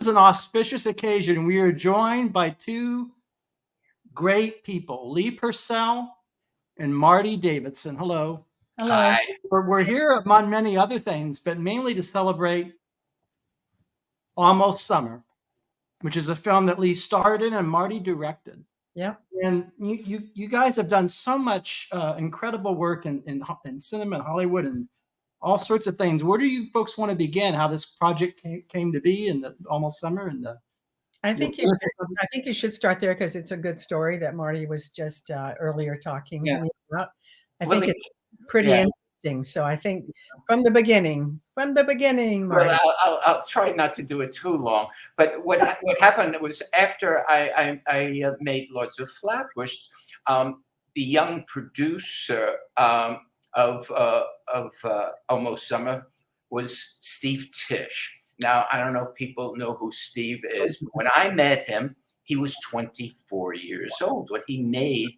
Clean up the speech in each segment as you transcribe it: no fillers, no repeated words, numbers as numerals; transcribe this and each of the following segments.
is an auspicious occasion. We are joined by two great people, Lee Purcell and Marty Davidson. Hello. Hello. Hi. We're here among many other things, but mainly to celebrate Almost Summer, which is a film that Lee starred in and Marty directed. Yeah. And you guys have done so much incredible work in cinema and Hollywood and all sorts of things. Where do you folks want to begin? How this project came to be in the Almost Summer and the I think you should start there because it's a good story that Marty was just earlier talking to me about. I think it's pretty interesting. So I think from the beginning, Marty. Well, I'll try not to do it too long. But what happened was after I made Lords of Flatbush, the young producer of Almost Summer was Steve Tisch. Now, I don't know if people know who Steve is, but when I met him, he was 24 years old. When he made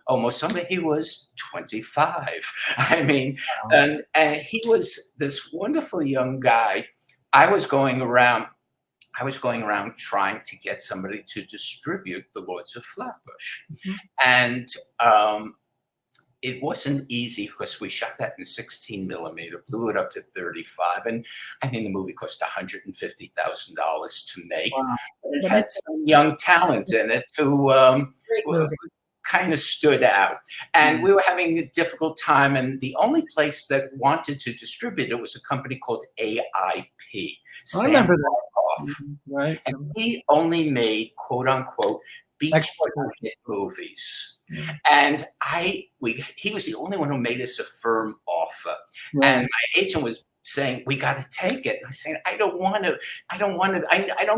Almost Summer, he was 25. I mean, and he was this wonderful young guy. I was going around trying to get somebody to distribute the Lords of Flatbush. Mm-hmm. And it wasn't easy because we shot that in 16 millimeter, blew it up to 35. And I mean, the movie cost $150,000 to make. Wow. It had some young talent in it who kind of stood out. And we were having a difficult time. And the only place that wanted to distribute it was a company called AIP. I remember that. Right. And he only made, quote unquote, beach hit movies. And he was the only one who made us a firm offer. Right. And my agent was saying, we got to take it. And I saying, I don't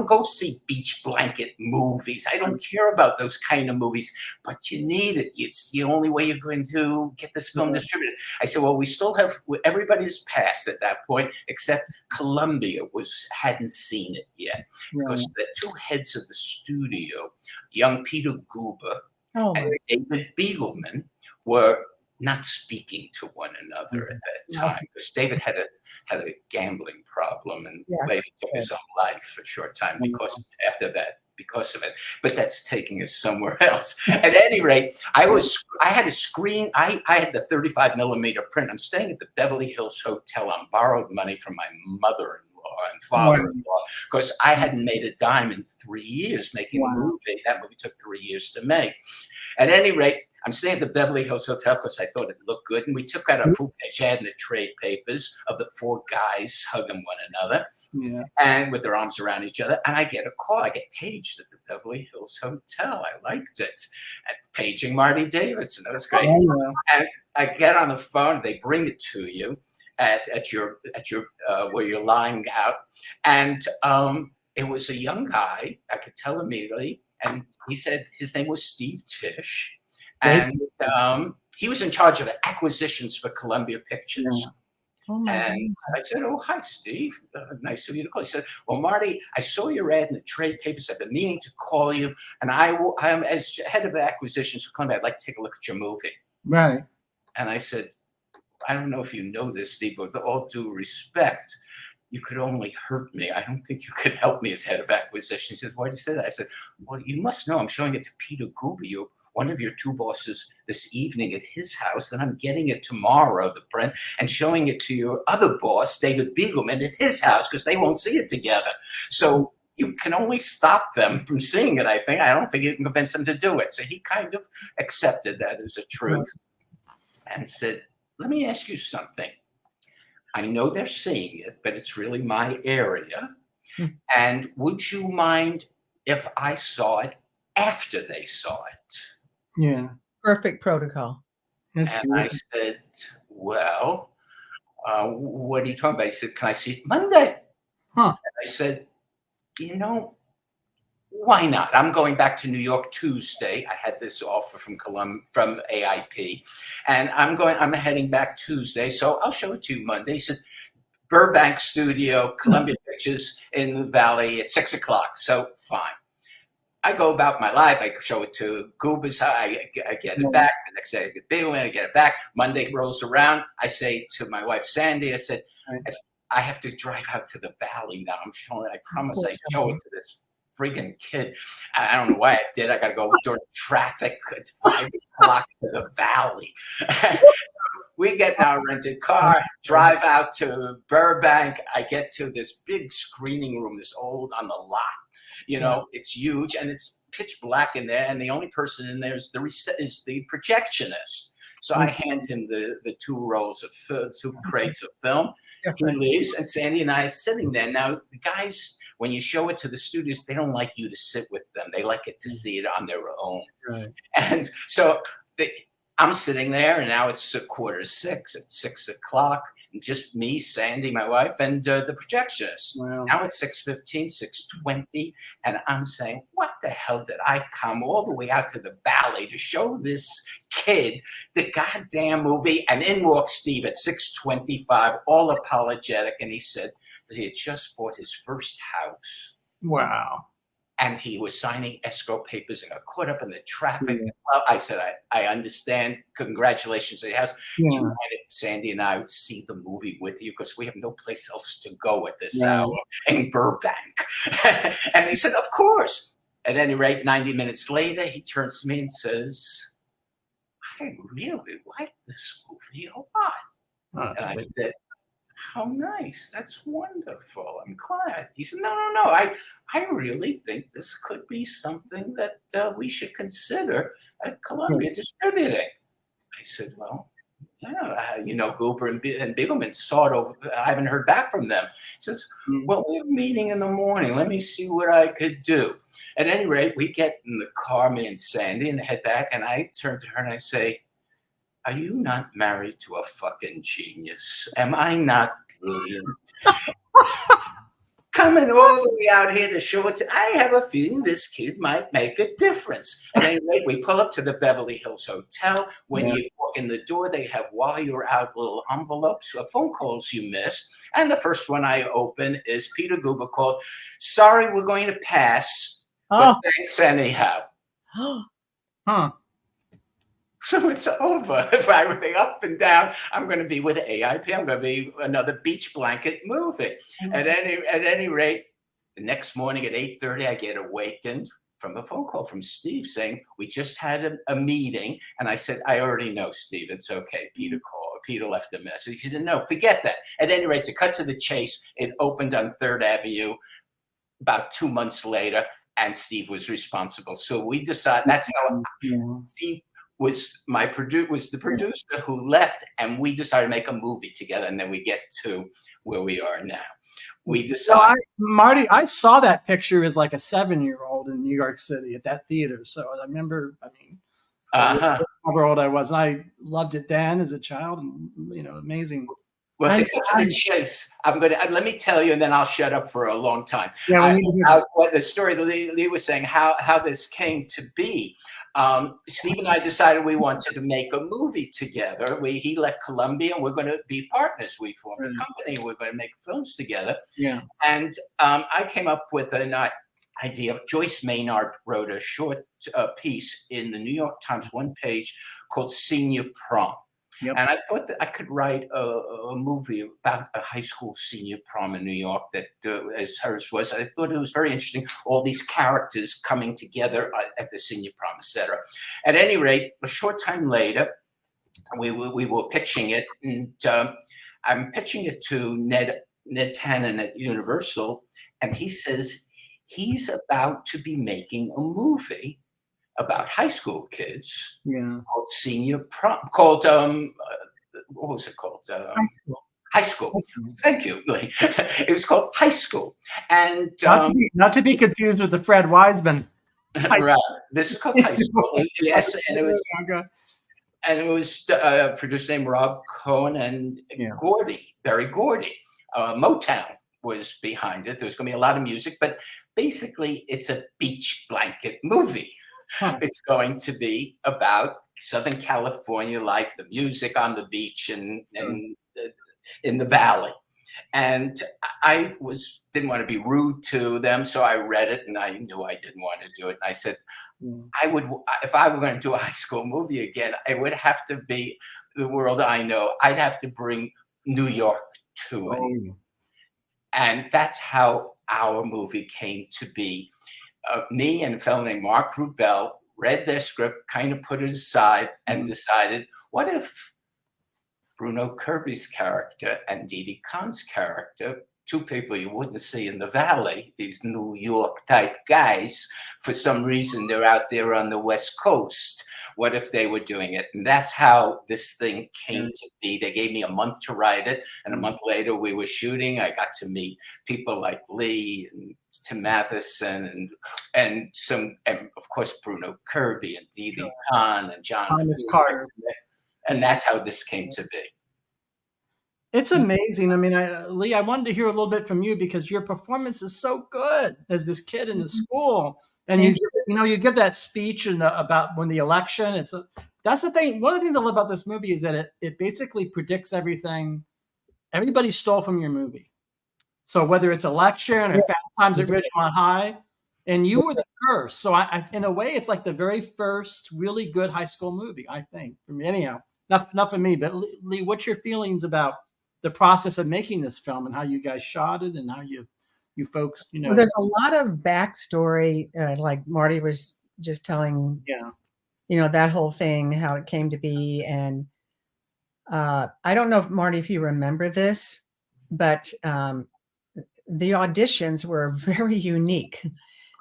go see beach blanket movies. I don't care about those kind of movies, but you need it. It's the only way you're going to get this film distributed. I said, well, we still have, everybody's passed at that point, except Columbia hadn't seen it yet. Because the two heads of the studio, young Peter Guber and David Beagleman, were not speaking to one another at that time, because David had a gambling problem and later took his own life for a short time because of it. But that's taking us somewhere else. At any rate, I had a screen. I had the 35 millimeter print. I'm staying at the Beverly Hills Hotel on borrowed money from my mother-in-law and father-in-law because I hadn't made a dime in 3 years making a movie. That movie took 3 years to make. At any rate, I'm staying at the Beverly Hills Hotel because I thought it looked good. And we took out a full page ad in the trade papers of the four guys hugging one another and with their arms around each other. And I get a call. I get paged at the Beverly Hills Hotel. I liked it. And paging Marty Davidson. That was great. And I get on the phone. They bring it to you at your where you're lying out. And it was a young guy. I could tell immediately. And he said his name was Steve Tisch. And he was in charge of acquisitions for Columbia Pictures. And I said, oh, hi, Steve. Nice of you to call. He said, well, Marty, I saw your ad in the trade papers. I've been meaning to call you. And I am, as head of acquisitions for Columbia, I'd like to take a look at your movie. Right. And I said, I don't know if you know this, Steve, but with all due respect, you could only hurt me. I don't think you could help me as head of acquisitions. He says, why did you say that? I said, well, you must know I'm showing it to Peter Guber, one of your two bosses, this evening at his house. Then I'm getting it tomorrow, the print, and showing it to your other boss, David Beagleman, at his house because they won't see it together. So you can only stop them from seeing it, I think. I don't think you can convince them to do it. So he kind of accepted that as a truth and said, let me ask you something. I know they're seeing it, but it's really my area. And would you mind if I saw it after they saw it? Yeah. Perfect protocol. And I said, well, what are you talking about? He said, can I see it Monday? And I said, why not? I'm going back to New York Tuesday. I had this offer from AIP, and I'm heading back Tuesday, so I'll show it to you Monday. He said, Burbank Studio, Columbia Pictures in the Valley at 6 o'clock. So fine. I go about my life. I show it to Guber's. I get it back. The next day I get Beagleman. I get it back. Monday rolls around. I say to my wife, Sandy, I said, I have to drive out to the valley now. I promise I show it to this friggin' kid. I don't know why I did. I got to go during traffic. It's 5 o'clock to the valley. We get in our rented car, drive out to Burbank. I get to this big screening room, this old on the lot. You know, it's huge and it's pitch black in there. And the only person in there is the projectionist. So I hand him the 2 rolls of 2 crates of film. He leaves, and Sandy and I are sitting there. Now, the guys, when you show it to the studios, they don't like you to sit with them. They like it to see it on their own. Right. And so I'm sitting there, and now it's 5:45. It's 6 o'clock. And just me, Sandy, my wife, and the projectionist. Wow. Now it's 6:15, 6:20, and I'm saying, what the hell did I come all the way out to the valley to show this kid the goddamn movie? And in walks Steve at 6:25, all apologetic, and he said that he had just bought his first house. Wow. And he was signing escrow papers and got caught up in the traffic. Yeah. Well, I said, I understand. Congratulations on your house. Yeah. Do you mind if Sandy and I see the movie with you? Because we have no place else to go at this hour in Burbank. And he said, of course. At any rate, 90 minutes later, he turns to me and says, I really like this movie a lot. Oh, and I said, how nice. That's wonderful. I'm glad. He said, no. I really think this could be something that we should consider at Columbia distributing. I said, well, yeah, you know, Gooper and Bigelman saw it over. I haven't heard back from them. He says, well, we have a meeting in the morning. Let me see what I could do. At any rate, we get in the car, me and Sandy, and head back. And I turn to her and I say, are you not married to a fucking genius? Am I not brilliant? Coming all the way out here to show it to, I have a feeling this kid might make a difference. And anyway, we pull up to the Beverly Hills Hotel. When you walk in the door, they have, while you're out, little envelopes of phone calls you missed. And the first one I open is Peter Guber called, sorry, we're going to pass, but thanks anyhow. Huh. So it's over. If I were up and down, I'm going to be with AIP. I'm going to be another beach blanket movie. At any rate, the next morning at 8:30, I get awakened from a phone call from Steve saying, we just had a meeting. And I said, I already know, Steve. It's okay. Peter called. Peter left a message. He said, no, forget that. At any rate, to cut to the chase, it opened on 3rd Avenue about 2 months later, and Steve was responsible. So we decided, that's how Steve was the producer who left, and we decided to make a movie together, and then we get to where we are now. We decided. Marty, I saw that picture as like a 7-year-old in New York City at that theater. So I remember, however old I was, and I loved it then as a child, and amazing. Well, to cut to the chase, let me tell you, and then I'll shut up for a long time. Yeah, what the story Lee was saying, how this came to be. Steve and I decided we wanted to make a movie together. He left Columbia, and we're going to be partners. We formed a company, and we're going to make films together. Yeah. And I came up with an idea. Joyce Maynard wrote a short piece in the New York Times, 1 page, called Senior Prom. Yep. And I thought that I could write a movie about a high school senior prom in New York that, as hers was, I thought it was very interesting, all these characters coming together at the senior prom, etc. At any rate, a short time later, we were pitching it, and I'm pitching it to Ned Tannen at Universal, and he says he's about to be making a movie about high school kids, called Senior Prom, called what was it called? High School. High School. Thank you. It was called High School, and not to be confused with the Fred Wiseman. Right. This is called High School. Yes, and it was a producer named Rob Cohen and Barry Gordy. Motown was behind it. There's going to be a lot of music, but basically, it's a beach blanket movie. Huh. It's going to be about Southern California life, the music on the beach and in the valley. And I didn't want to be rude to them, so I read it, and I knew I didn't want to do it. And I said, if I were going to do a high school movie again, it would have to be the world I know. I'd have to bring New York to it. And that's how our movie came to be. Me and a fellow named Mark Rubel read their script, kind of put it aside, and decided, what if Bruno Kirby's character and Didi Khan's character, two people you wouldn't see in the Valley, these New York type guys, for some reason they're out there on the West Coast. What if they were doing it? And that's how this thing came to be. They gave me a month to write it, and a month later we were shooting. I got to meet people like Lee and Tim Matheson and of course Bruno Kirby and Didi Khan and John Carter. And that's how this came to be. It's amazing. I mean, Lee, I wanted to hear a little bit from you because your performance is so good as this kid in the school. And you give that speech about when the election. That's the thing. One of the things I love about this movie is that it basically predicts everything everybody stole from your movie. So whether it's election or Fast Times at Ridgemont High, and you were the curse. So I in a way, it's like the very first really good high school movie, I think. For me, anyhow, not for me, but Lee, what's your feelings about the process of making this film and how you guys shot it and how you folks, Well, there's a lot of backstory, like Marty was just telling, that whole thing, how it came to be. And I don't know if Marty, if you remember this, but the auditions were very unique.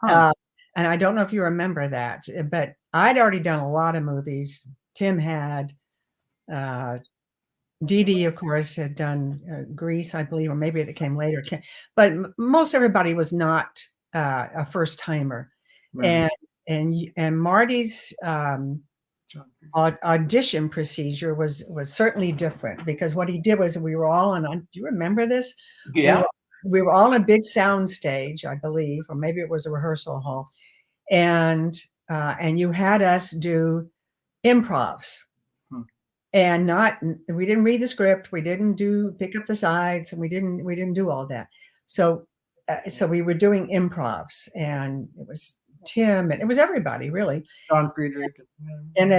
And I don't know if you remember that, but I'd already done a lot of movies. Tim had, Didi, of course, had done Grease, I believe, or maybe it came later. But most everybody was not a first timer, right. And Marty's audition procedure was certainly different, because what he did was we were all on. Do you remember this? Yeah, we were all on a big sound stage, I believe, or maybe it was a rehearsal hall, and you had us do improvs. And we didn't read the script. We didn't pick up the sides, and we didn't do all that. So we were doing improvs, and it was Tim, and it was everybody really. John Friedrich. And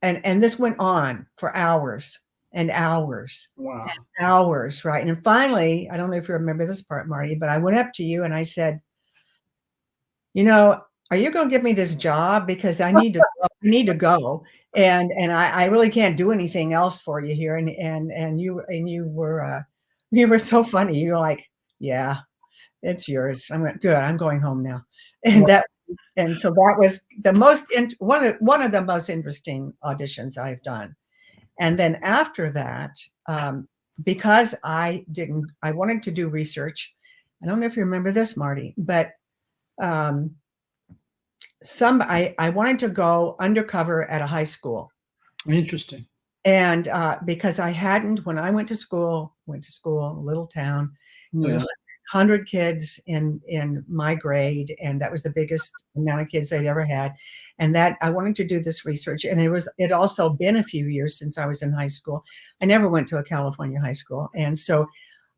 and this went on for hours and hours. Wow. And hours, right? And finally, I don't know if you remember this part, Marty, but I went up to you and I said, are you going to give me this job? Because I need to go. And I really can't do anything else for you here. And you were so funny. You were like, yeah, it's yours. I went, good. I'm going home now. And so that was one of the most interesting auditions I've done. And then after that, because I wanted to do research. I don't know if you remember this, Marty, but I wanted to go undercover at a high school. Interesting. And because I hadn't, when I went to school, a little town, there was 100 kids in my grade, and that was the biggest amount of kids they'd ever had. And that I wanted to do this research, and it also been a few years since I was in high school. I never went to a California high school, and so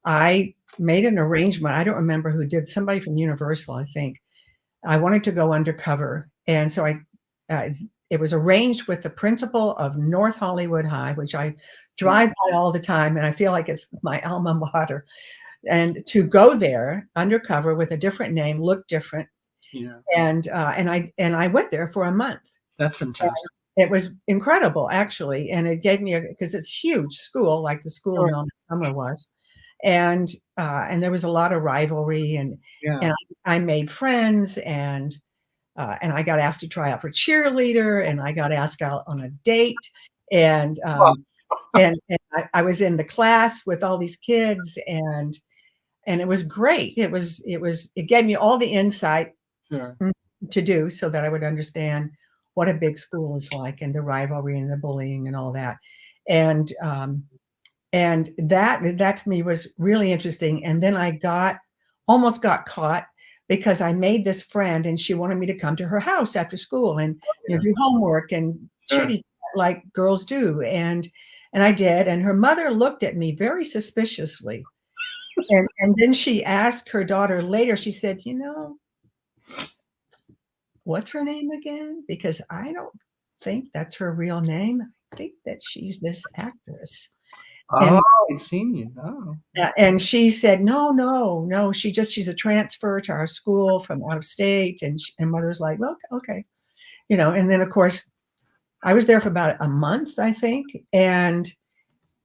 I made an arrangement. I don't remember who did. Somebody from Universal, I think. I wanted to go undercover, and so it was arranged with the principal of North Hollywood High, which I drive by all the time, and I feel like it's my alma mater. And to go there undercover with a different name, look different, and I went there for a month. That's fantastic. It was incredible, actually, and it gave me because it's a huge school, like the school in Almostsummer was, and there was a lot of rivalry, and I made friends, and I got asked to try out for cheerleader, and I got asked out on a date, and I was in the class with all these kids, and it was great. It gave me all the insight to do so that I would understand what a big school is like, and the rivalry and the bullying and all that. And that to me was really interesting. And then I almost got caught because I made this friend, and she wanted me to come to her house after school and do homework and chitty like girls do. And I did. And her mother looked at me very suspiciously. And then she asked her daughter later, she said, what's her name again? Because I don't think that's her real name. I think that she's this actress. Oh, I'd seen you. Oh. And she said, no. She's a transfer to our school from out of state. And mother's like, well, okay. And then of course I was there for about a month, I think. And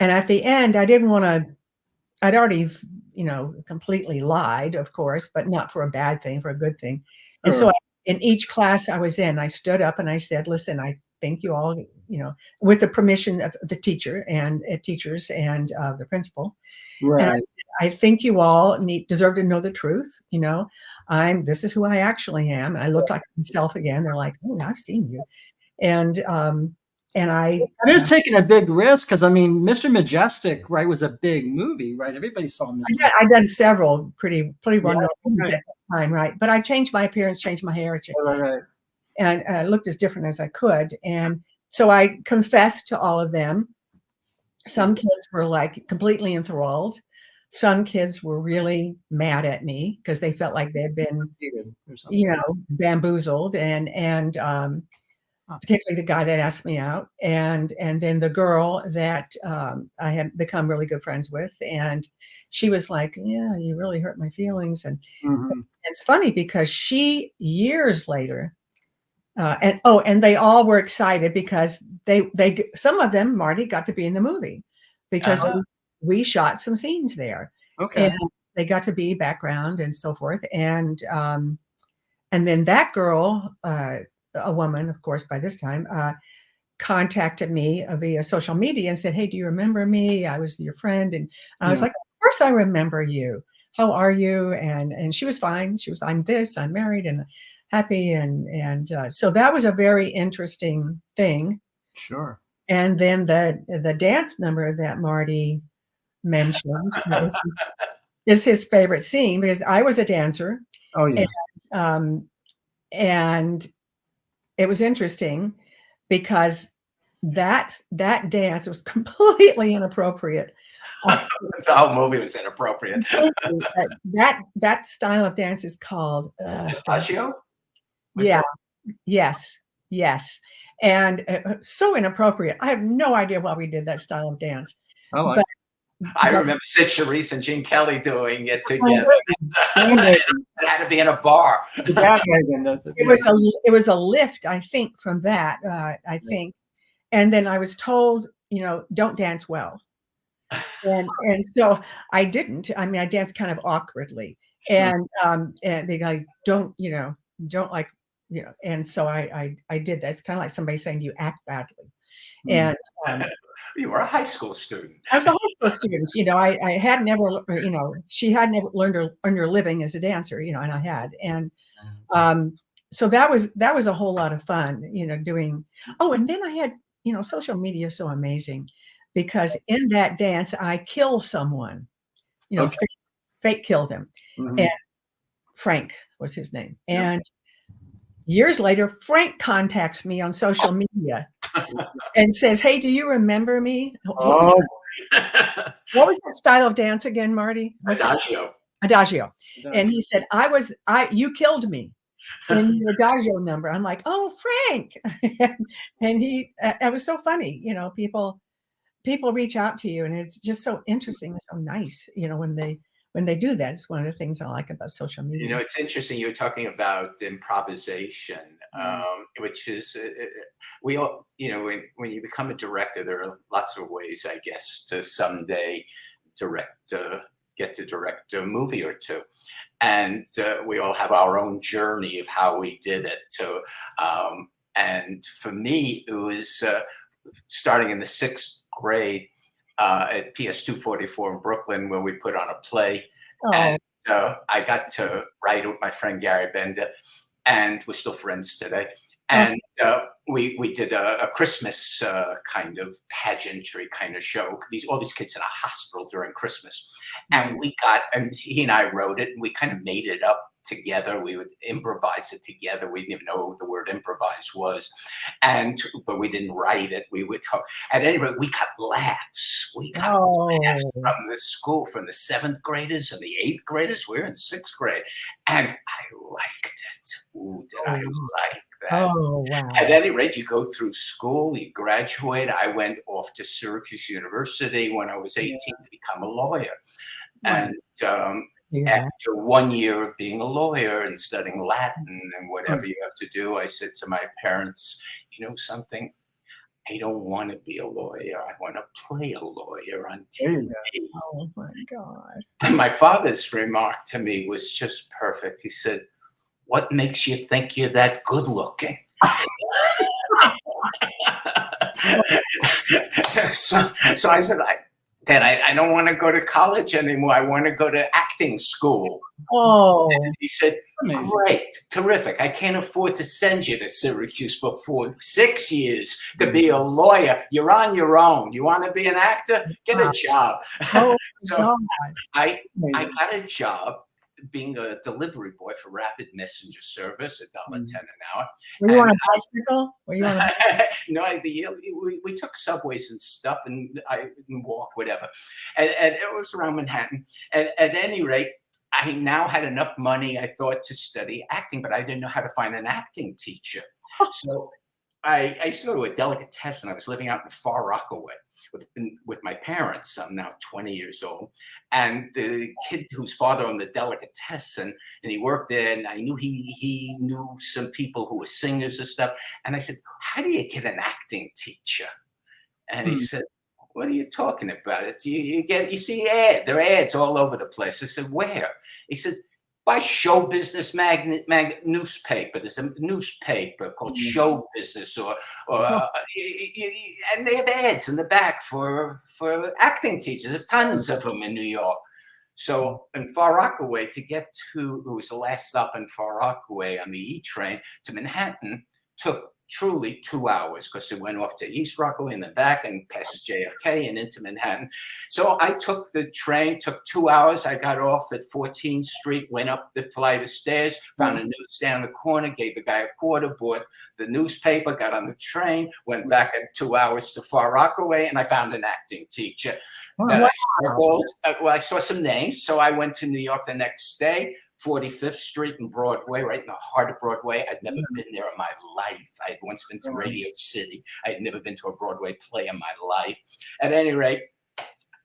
at the end, I'd already, completely lied, of course, but not for a bad thing, for a good thing. And so in each class I was in, I stood up and I said, listen, I thank you all, with the permission of the teachers and the principal. Right. And I think you all deserve to know the truth. This is who I actually am. And I looked like myself again. They're like, oh, I've seen you. And that is taking a big risk because Mr. Majestic, right, was a big movie, right? Everybody saw Mr. I've done several pretty well-known movies at that time, right? But I changed my appearance, changed my hair, right. And looked as different as I could. And so I confessed to all of them. Some kids were like completely enthralled. Some kids were really mad at me because they felt like they'd been, bamboozled, and particularly the guy that asked me out, and then the girl that I had become really good friends with, and she was like, "Yeah, you really hurt my feelings." And it's funny because she years later, and they all were excited because they some of them, Marty, got to be in the movie because we shot some scenes there. Okay, and they got to be background and so forth, and then that girl. A woman, of course, by this time, contacted me via social media and said, hey, do you remember me? I was your friend. And I was like, of course I remember you. How are you? And she was fine. She was, I'm married and happy. And so that was a very interesting thing. Sure. And then the dance number that Marty mentioned is his favorite scene because I was a dancer. Oh, yeah. And it was interesting because that dance was completely inappropriate. The whole movie was inappropriate. That style of dance is called Agio? Yeah. Yes. And so inappropriate. I have no idea why we did that style of dance. I remember Sid Charisse and Gene Kelly doing it together. It had to be in a bar. It was a lift, I think, from that. I think, and then I was told, don't dance well, and so I didn't. I danced kind of awkwardly, sure. And they like don't like and so I did that. It's kind of like somebody saying you act badly, and. You were a high school student. I was a high school student. I had never, she had never learned to earn her living as a dancer, and I had. And so that was a whole lot of fun, doing. Oh, and then I had, social media is so amazing because in that dance, I kill someone, fake kill them. And Frank was his name. And years later, Frank contacts me on social media and says, hey, do you remember me? Oh. What was that style of dance again, Marty? Adagio. And he said, you killed me in your Adagio number. I'm like, oh, Frank. And it was so funny. People reach out to you and it's just so interesting and so nice, when they do that. It's one of the things I like about social media. It's interesting. You're talking about improvisation, which is we all, when you become a director, there are lots of ways, I guess, to someday get to direct a movie or two, and we all have our own journey of how we did it. So, and for me, it was starting in the 6th grade. At PS 244 in Brooklyn, where we put on a play. Oh. And I got to write with my friend Gary Bender, and we're still friends today. And we did a Christmas kind of pageantry kind of show. All these kids in a hospital during Christmas. And he and I wrote it, and we kind of made it up together. We would improvise it together. We didn't even know what the word improvise was. But we didn't write it. We would talk. At any rate, we got laughs. We got laughs from the school, from the 7th graders and the 8th graders. We were in 6th grade. And I liked it. Ooh, did I like bad. Oh, wow. At any rate, you go through school, you graduate. I went off to Syracuse University when I was 18 to become a lawyer. Right. And Yeah. after 1 year of being a lawyer and studying Latin and whatever you have to do, I said to my parents, you know something? I don't want to be a lawyer. I want to play a lawyer on TV. Oh my God. And my father's remark to me was just perfect. He said, what makes you think you're that good looking? so I said, Dad, I don't want to go to college anymore. I want to go to acting school. Oh. And he said, great, terrific. I can't afford to send you to Syracuse for 6 years to be a lawyer. You're on your own. You want to be an actor? Get a job. Oh, So I got a job being a delivery boy for Rapid Messenger Service, $1.10 an hour. Were you on a bicycle? Were you on a No, we took subways and stuff, and I walk, whatever. And it was around Manhattan. And at any rate, I now had enough money, I thought, to study acting, but I didn't know how to find an acting teacher. So I used to go to a delicatessen. I was living out in Far Rockaway with my parents. I'm now 20 years old. And the kid whose father owned the delicatessen, and he worked there, and I knew he knew some people who were singers and stuff. And I said, how do you get an acting teacher? And he said, what are you talking about? It's you see there are ads all over the place. I said, where? He said, by Show Business newspaper. There's a newspaper called Show Business, and they have ads in the back for acting teachers. There's tons of them in New York. So in Far Rockaway, to get to, it was the last stop in Far Rockaway on the E train to Manhattan, took truly 2 hours, because it went off to East Rockaway and then back and past JFK and into Manhattan. So I took the train, took 2 hours. I got off at 14th Street, went up the flight of stairs, found a newsstand on the corner, gave the guy a quarter, bought the newspaper, got on the train, went back at 2 hours to Far Rockaway, and I found an acting teacher. Then I circled, I saw some names, so I went to New York the next day. 45th Street and Broadway, right in the heart of Broadway. I'd never been there in my life. I had once been to Radio City. I had never been to a Broadway play in my life. At any rate,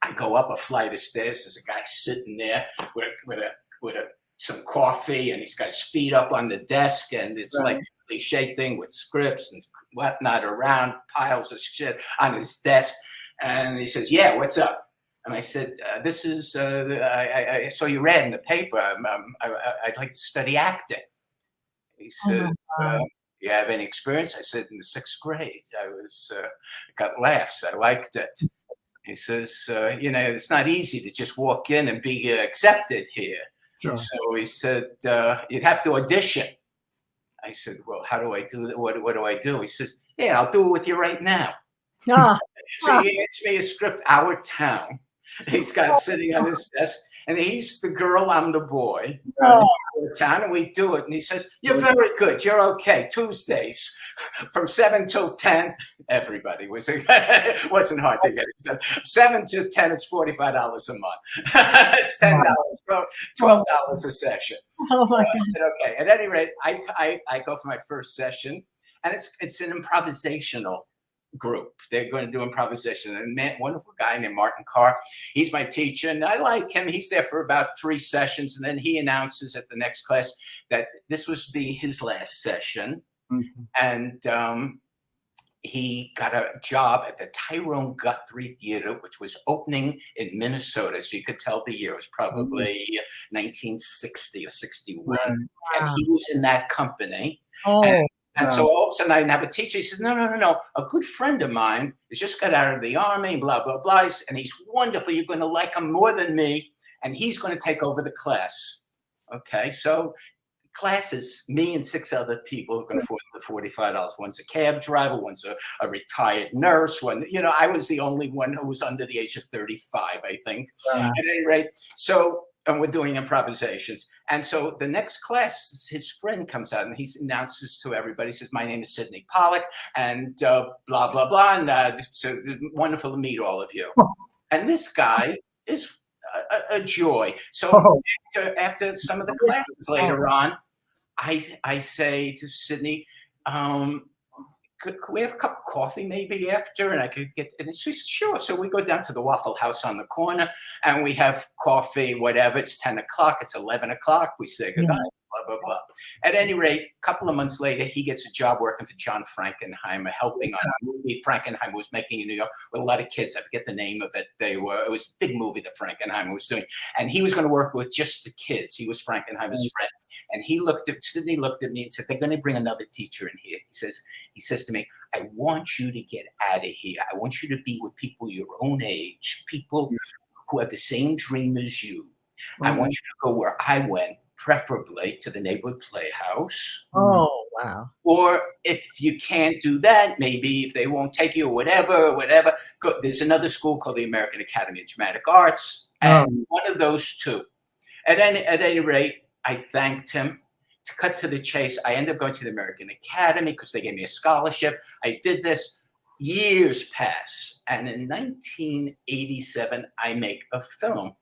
I go up a flight of stairs. There's a guy sitting there with some coffee, and he's got his feet up on the desk, and it's like a cliche thing with scripts and whatnot around, piles of shit on his desk. And he says, yeah, what's up? And I said, this is, I saw your ad in the paper. I'd like to study acting. He said, you have any experience? I said, in the 6th grade. I got laughs. I liked it. He says, it's not easy to just walk in and be accepted here. Sure. So he said, you'd have to audition. I said, well, how do I do that? What do I do? He says, yeah, I'll do it with you right now. So he hands me a script, Our Town. He's got sitting on his desk, and he's the girl, I'm the boy. And we do it, and he says, you're very good, you're okay. Tuesdays from 7 till 10, everybody was, it wasn't hard to get it. 7 to 10, it's $45 a month. It's $10, $12 a session. Oh my God. Okay, at any rate, I go for my first session, and it's an improvisational group. They're going to do improvisation. And a wonderful guy named Martin Carr, he's my teacher, and I like him. He's there for about 3 sessions, and then he announces at the next class that this was to be his last session. And he got a job at the Tyrone Guthrie Theater, which was opening in Minnesota. So you could tell the year. It was probably 1960 or 61. And he was in that company. And so all of a sudden I have a teacher. He says, no. A good friend of mine has just got out of the army, blah, blah, blah. And he's wonderful. You're going to like him more than me. And he's going to take over the class. Okay. So class is me and 6 other people who can afford the $45. One's a cab driver. One's a retired nurse. One, I was the only one who was under the age of 35, I think. At any rate. And we're doing improvisations. And so the next class, his friend comes out and he announces to everybody, he says, my name is Sidney Pollack, and blah, blah, blah. And it's wonderful to meet all of you. And this guy is a joy. So after some of the classes later on, I say to Sidney, could we have a cup of coffee maybe after? And I could get, and she said, sure. So we go down to the Waffle House on the corner and we have coffee, whatever. It's 10 o'clock, it's 11 o'clock. We say goodbye, blah, blah, blah. At any rate, a couple of months later, he gets a job working for John Frankenheimer, helping on a movie Frankenheimer was making in New York with a lot of kids. I forget the name of it. It was a big movie that Frankenheimer was doing. And he was going to work with just the kids. He was Frankenheimer's friend. And Sidney looked at me and said, they're going to bring another teacher in here. He says to me, I want you to get out of here. I want you to be with people your own age, people who have the same dream as you. I want you to go where I went, preferably to the neighborhood playhouse. Oh, wow. Or if you can't do that, maybe if they won't take you or whatever, go, there's another school called the American Academy of Dramatic Arts, and one of those two. At any rate, I thanked him. To cut to the chase, I ended up going to the American Academy because they gave me a scholarship. I did this. Years pass, and in 1987, I make a film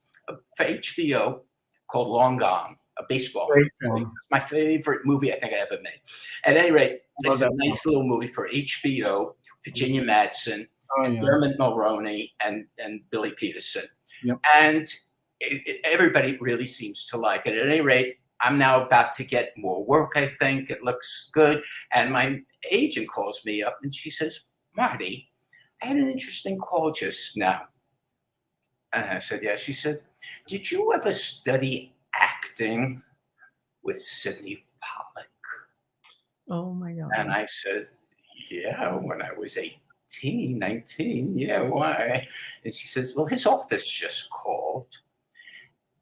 for HBO called Long Gone, a baseball movie. It's my favorite movie I think I ever made. At any rate, it's a nice little movie for HBO, Virginia Madsen, Dermot Mulroney, and Billy Peterson. Yep. And everybody really seems to like it. At any rate, I'm now about to get more work, I think. It looks good. And my agent calls me up and she says, Marty, I had an interesting call just now. And I said, yeah. She said, did you ever study acting with Sidney Pollack? Oh my God. And I said, yeah, when I was 18, 19. Yeah, why? And she says, well, his office just called.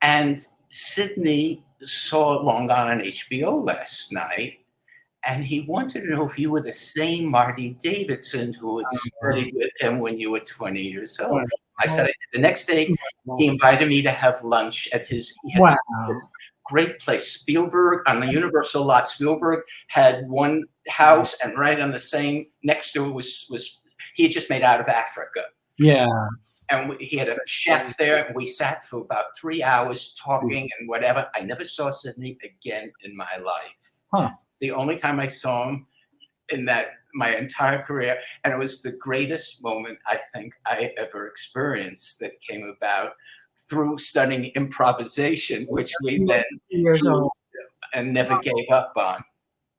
And Sidney saw Long Gone on HBO last night, and he wanted to know if you were the same Marty Davidson who had studied with him when you were 20 years old. I said, the next day, he invited me to have lunch at his great place, Spielberg, on the Universal lot. Spielberg had one house, and right on the same next to it was he had just made Out of Africa. Yeah. And he had a chef there, and we sat for about 3 hours talking and whatever. I never saw Sidney again in my life. The only time I saw him in my entire career, and it was the greatest moment I think I ever experienced that came about through studying improvisation, which we then years old and never gave up on.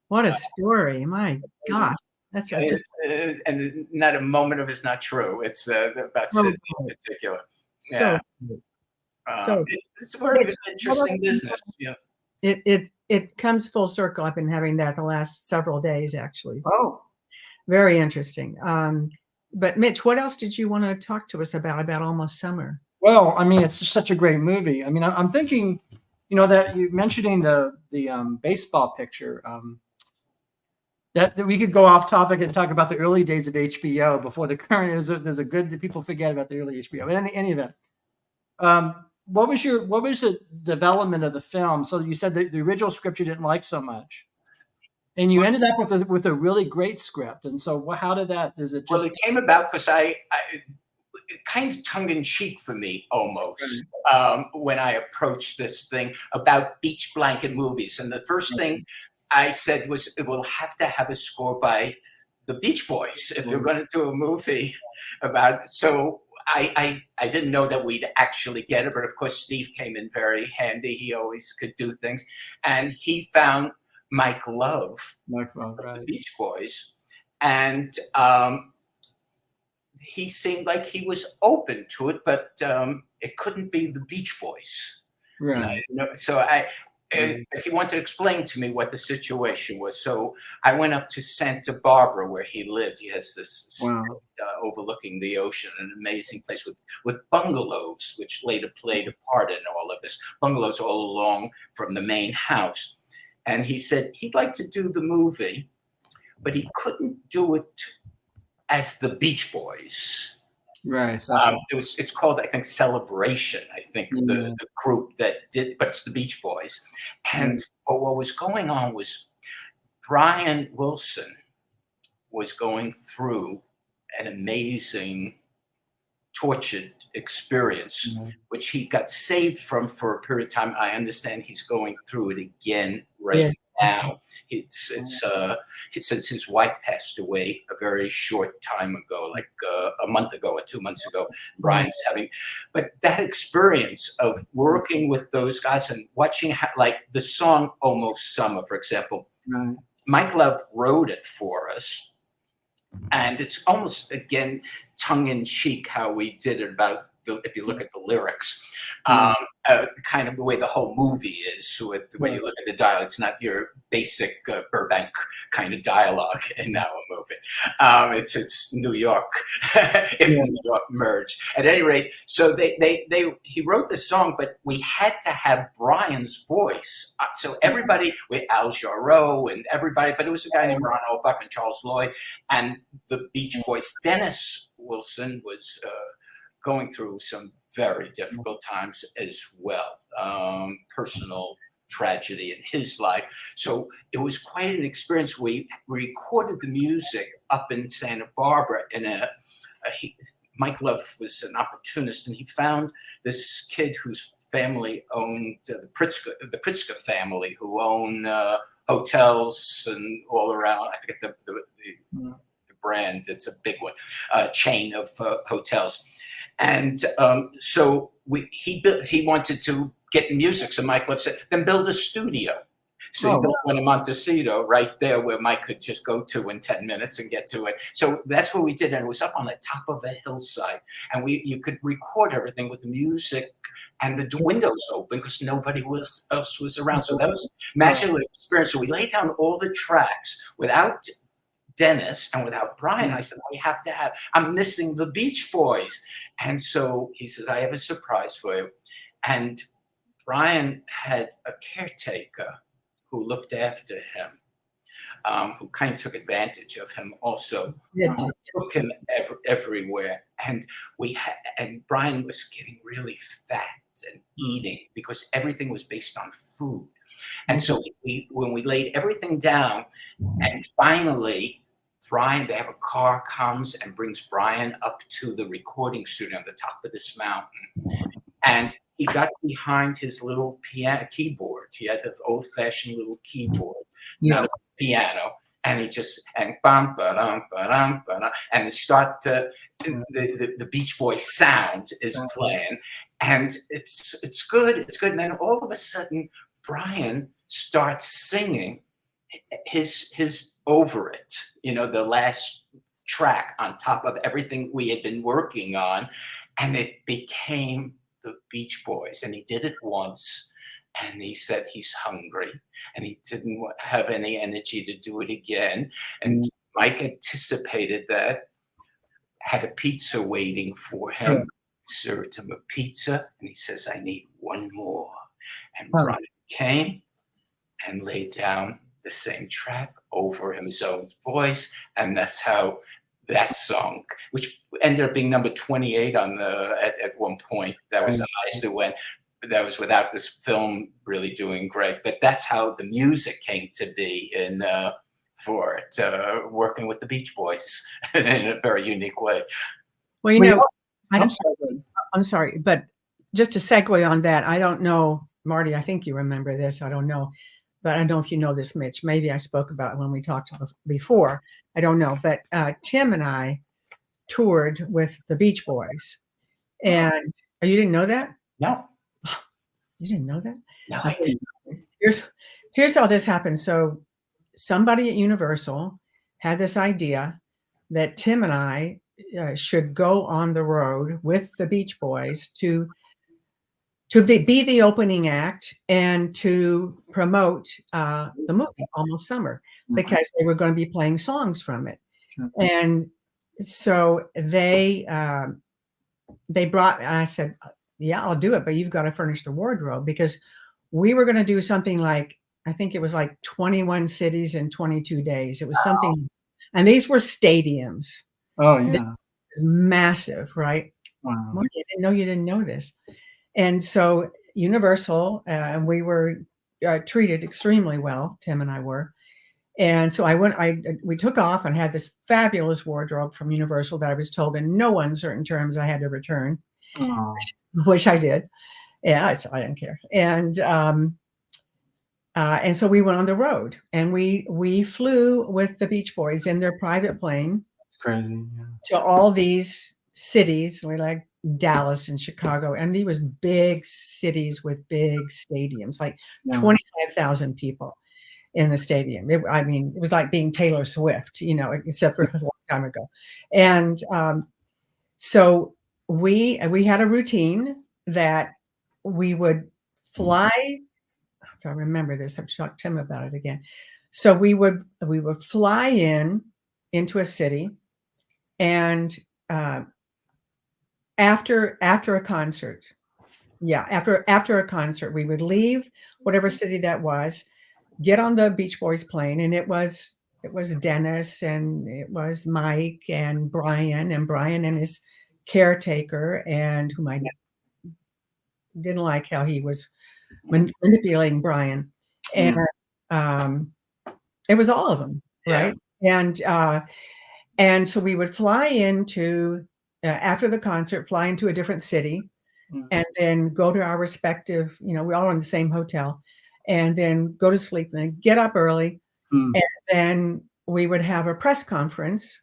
What a story! My God. That's just, and not a moment of it's not true. It's about Sidney in particular. Yeah. It's sort of an interesting business. Yeah. It comes full circle. I've been having that the last several days, actually. So, very interesting. But Mitch, what else did you want to talk to us about Almost Summer? Well, I mean, it's just such a great movie. I mean, I'm thinking, that you mentioning the baseball picture. That we could go off topic and talk about the early days of HBO before the current. There's a good people forget about the early HBO. But in any event, what was the development of the film? So you said that the original script you didn't like so much, and you ended up with a really great script. And so, how did that? Is it just? Well, it came about because I kind of tongue in cheek for me almost when I approached this thing about beach blanket movies, and the first thing I said was, it will have to have a score by the Beach Boys if you're going to do a movie about it. So I didn't know that we'd actually get it, but of course Steve came in very handy. He always could do things, and he found Mikelove, the Beach Boys, and he seemed like he was open to it, but it couldn't be the Beach Boys. Right. So he wanted to explain to me what the situation was. So I went up to Santa Barbara where he lived. He has this overlooking the ocean, an amazing place with bungalows, which later played a part in all of this. Bungalows all along from the main house. And he said he'd like to do the movie, but he couldn't do it as the Beach Boys. Right. It's called, I think, Celebration. I think the group that did, but it's the Beach Boys. And what was going on was Brian Wilson was going through an amazing tortured experience, which he got saved from for a period of time. I understand he's going through it again right now. Since his wife passed away a very short time ago, like a month ago or 2 months ago, Brian's but that experience of working with those guys and watching like the song Almost Summer, for example, Mikelove wrote it for us. And it's almost, again, tongue-in-cheek how we did it about, if you look at the lyrics, kind of the way the whole movie is with the way you look at the dialogue. It's not your basic Burbank kind of dialogue in our movie. It's New York, if New York merged. At any rate, so he wrote the song, but we had to have Brian's voice. So everybody, with Al Jarreau and everybody, but it was a guy named Ron Auerbach and Charles Lloyd and the Beach Boys. Dennis Wilson was going through some very difficult times as well, personal tragedy in his life. So it was quite an experience. We recorded the music up in Santa Barbara Mikelove was an opportunist, and he found this kid whose family owned the Pritzker family, who own hotels and all around. I forget the brand. It's a big one, chain of hotels. And so he wanted to get music. So Mikelove said, then build a studio. So he built one in Montecito right there where Mike could just go to in 10 minutes and get to it. So that's what we did. And it was up on the top of a hillside. And you could record everything with the music and the windows open because nobody else was around. So that was a magical experience. So we laid down all the tracks without Dennis and without Brian. I said, I'm missing the Beach Boys. And so he says, I have a surprise for you. And Brian had a caretaker who looked after him, who kind of took advantage of him also, took him everywhere. And and Brian was getting really fat and eating because everything was based on food. And so when we laid everything down, and finally, they have a car comes and brings Brian up to the recording studio on the top of this mountain. And he got behind his little keyboard. He had an old-fashioned little keyboard, not a piano. And he just, and bum, ba-dum, ba-dum, ba-dum, and the Beach Boys sound is playing. And it's good. And then all of a sudden, Brian starts singing his Over It, the last track on top of everything we had been working on. And it became the Beach Boys. And he did it once. And he said he's hungry. And he didn't have any energy to do it again. And Mike anticipated that, had a pizza waiting for him, served him a pizza. And he says, I need one more. And Brian came and laid down the same track over his own voice. And that's how that song, which ended up being number 28 on at one point, that was the highest it went. That was without this film really doing great. But that's how the music came to be for it, working with the Beach Boys in a very unique way. Well, I'm sorry, but just to segue on that, I don't know, Marty, I think you remember this. I don't know. But I don't know if you know this, Mitch. Maybe I spoke about it when we talked before. I don't know. But Tim and I toured with the Beach Boys. And you didn't know that? No. You didn't know that? No, I didn't. Here's how this happened. So somebody at Universal had this idea that Tim and I should go on the road with the Beach Boys to be the opening act and to promote the movie Almost Summer, because they were going to be playing songs from it. And so they brought, and I said, yeah, I'll do it, but you've got to furnish the wardrobe, because we were going to do something like, I think it was like 21 cities in 22 days. It was something, and these were stadiums. Oh, yeah. This was massive, right? Wow. Marty, I didn't know you didn't know this. And so Universal, we were treated extremely well. Tim and I were. And so we took off and had this fabulous wardrobe from Universal that I was told in no uncertain terms I had to return, which I did. Yeah, I didn't care. And And so we went on the road, and we flew with the Beach Boys in their private plane. It's crazy. Yeah. To all these cities. We like Dallas and Chicago, and these was big cities with big stadiums, like 25,000 people in the stadium. I mean, it was like being Taylor Swift, except for a long time ago. And so we had a routine that we would fly. If I remember this, I've talked to him about it again. So we would fly into a city, and after a concert, after a concert, we would leave whatever city that was, get on the Beach Boys plane, and it was Dennis, and it was Mike and Brian and his caretaker, and whom I didn't like how he was manipulating Brian, and it was all of them, right? And so we would fly into after the concert, fly into a different city, and then go to our respective, we're all in the same hotel, and then go to sleep, and then get up early, and then we would have a press conference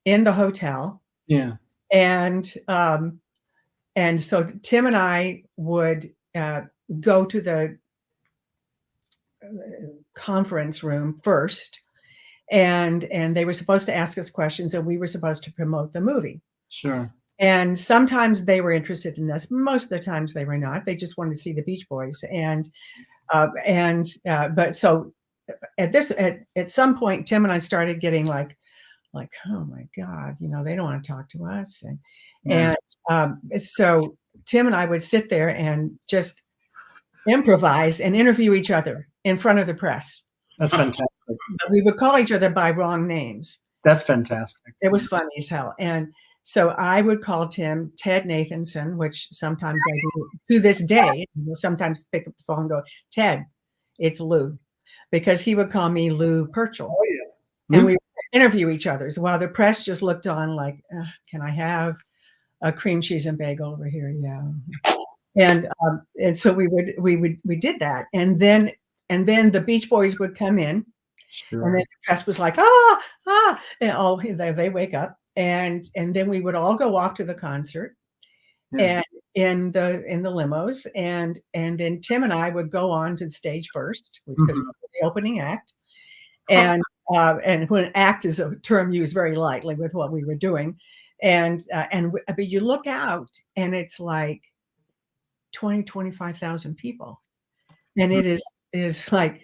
in the hotel. Yeah. And so Tim and I would go to the conference room first, and they were supposed to ask us questions, and we were supposed to promote the movie. Sure. And sometimes they were interested in us. Most of the times they were not. They just wanted to see the Beach Boys. But so at some point, Tim and I started getting like, oh my God, they don't want to talk to us. And so Tim and I would sit there and just improvise and interview each other in front of the press. That's fantastic. But we would call each other by wrong names. That's fantastic. It was funny as hell. And so I would call Tim Ted Nathanson, which sometimes I do to this day. Sometimes pick up the phone and go, Ted, it's Lou, because he would call me Lee Purcell. Oh, yeah. And we would interview each other. So while the press just looked on like, can I have a cream cheese and bagel over here? Yeah. And so we did that. And then the Beach Boys would come in. Sure. And then the press was like, and they wake up. And then we would all go off to the concert, and in the limos, and then Tim and I would go on to the stage first because we were the opening act, and when act is a term used very lightly with what we were doing, but you look out and it's like 25,000 people, and it is like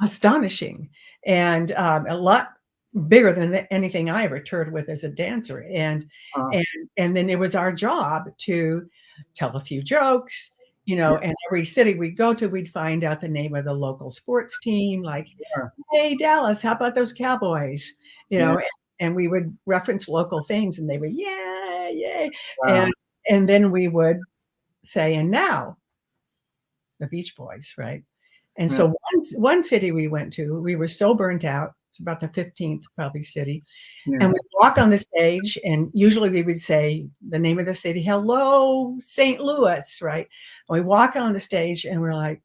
astonishing, and a lot bigger than anything I ever toured with as a dancer. And then it was our job to tell a few jokes, and every city we'd go to, we'd find out the name of the local sports team, like, hey, Dallas, how about those Cowboys? And we would reference local things, and they would, yay. Wow. And then we would say, and now the Beach Boys, right? And so one city we went to, we were so burnt out. It's about the 15th probably city. And we walk on the stage, and usually we would say the name of the city, hello, St. Louis, right? And we walk on the stage and we're like,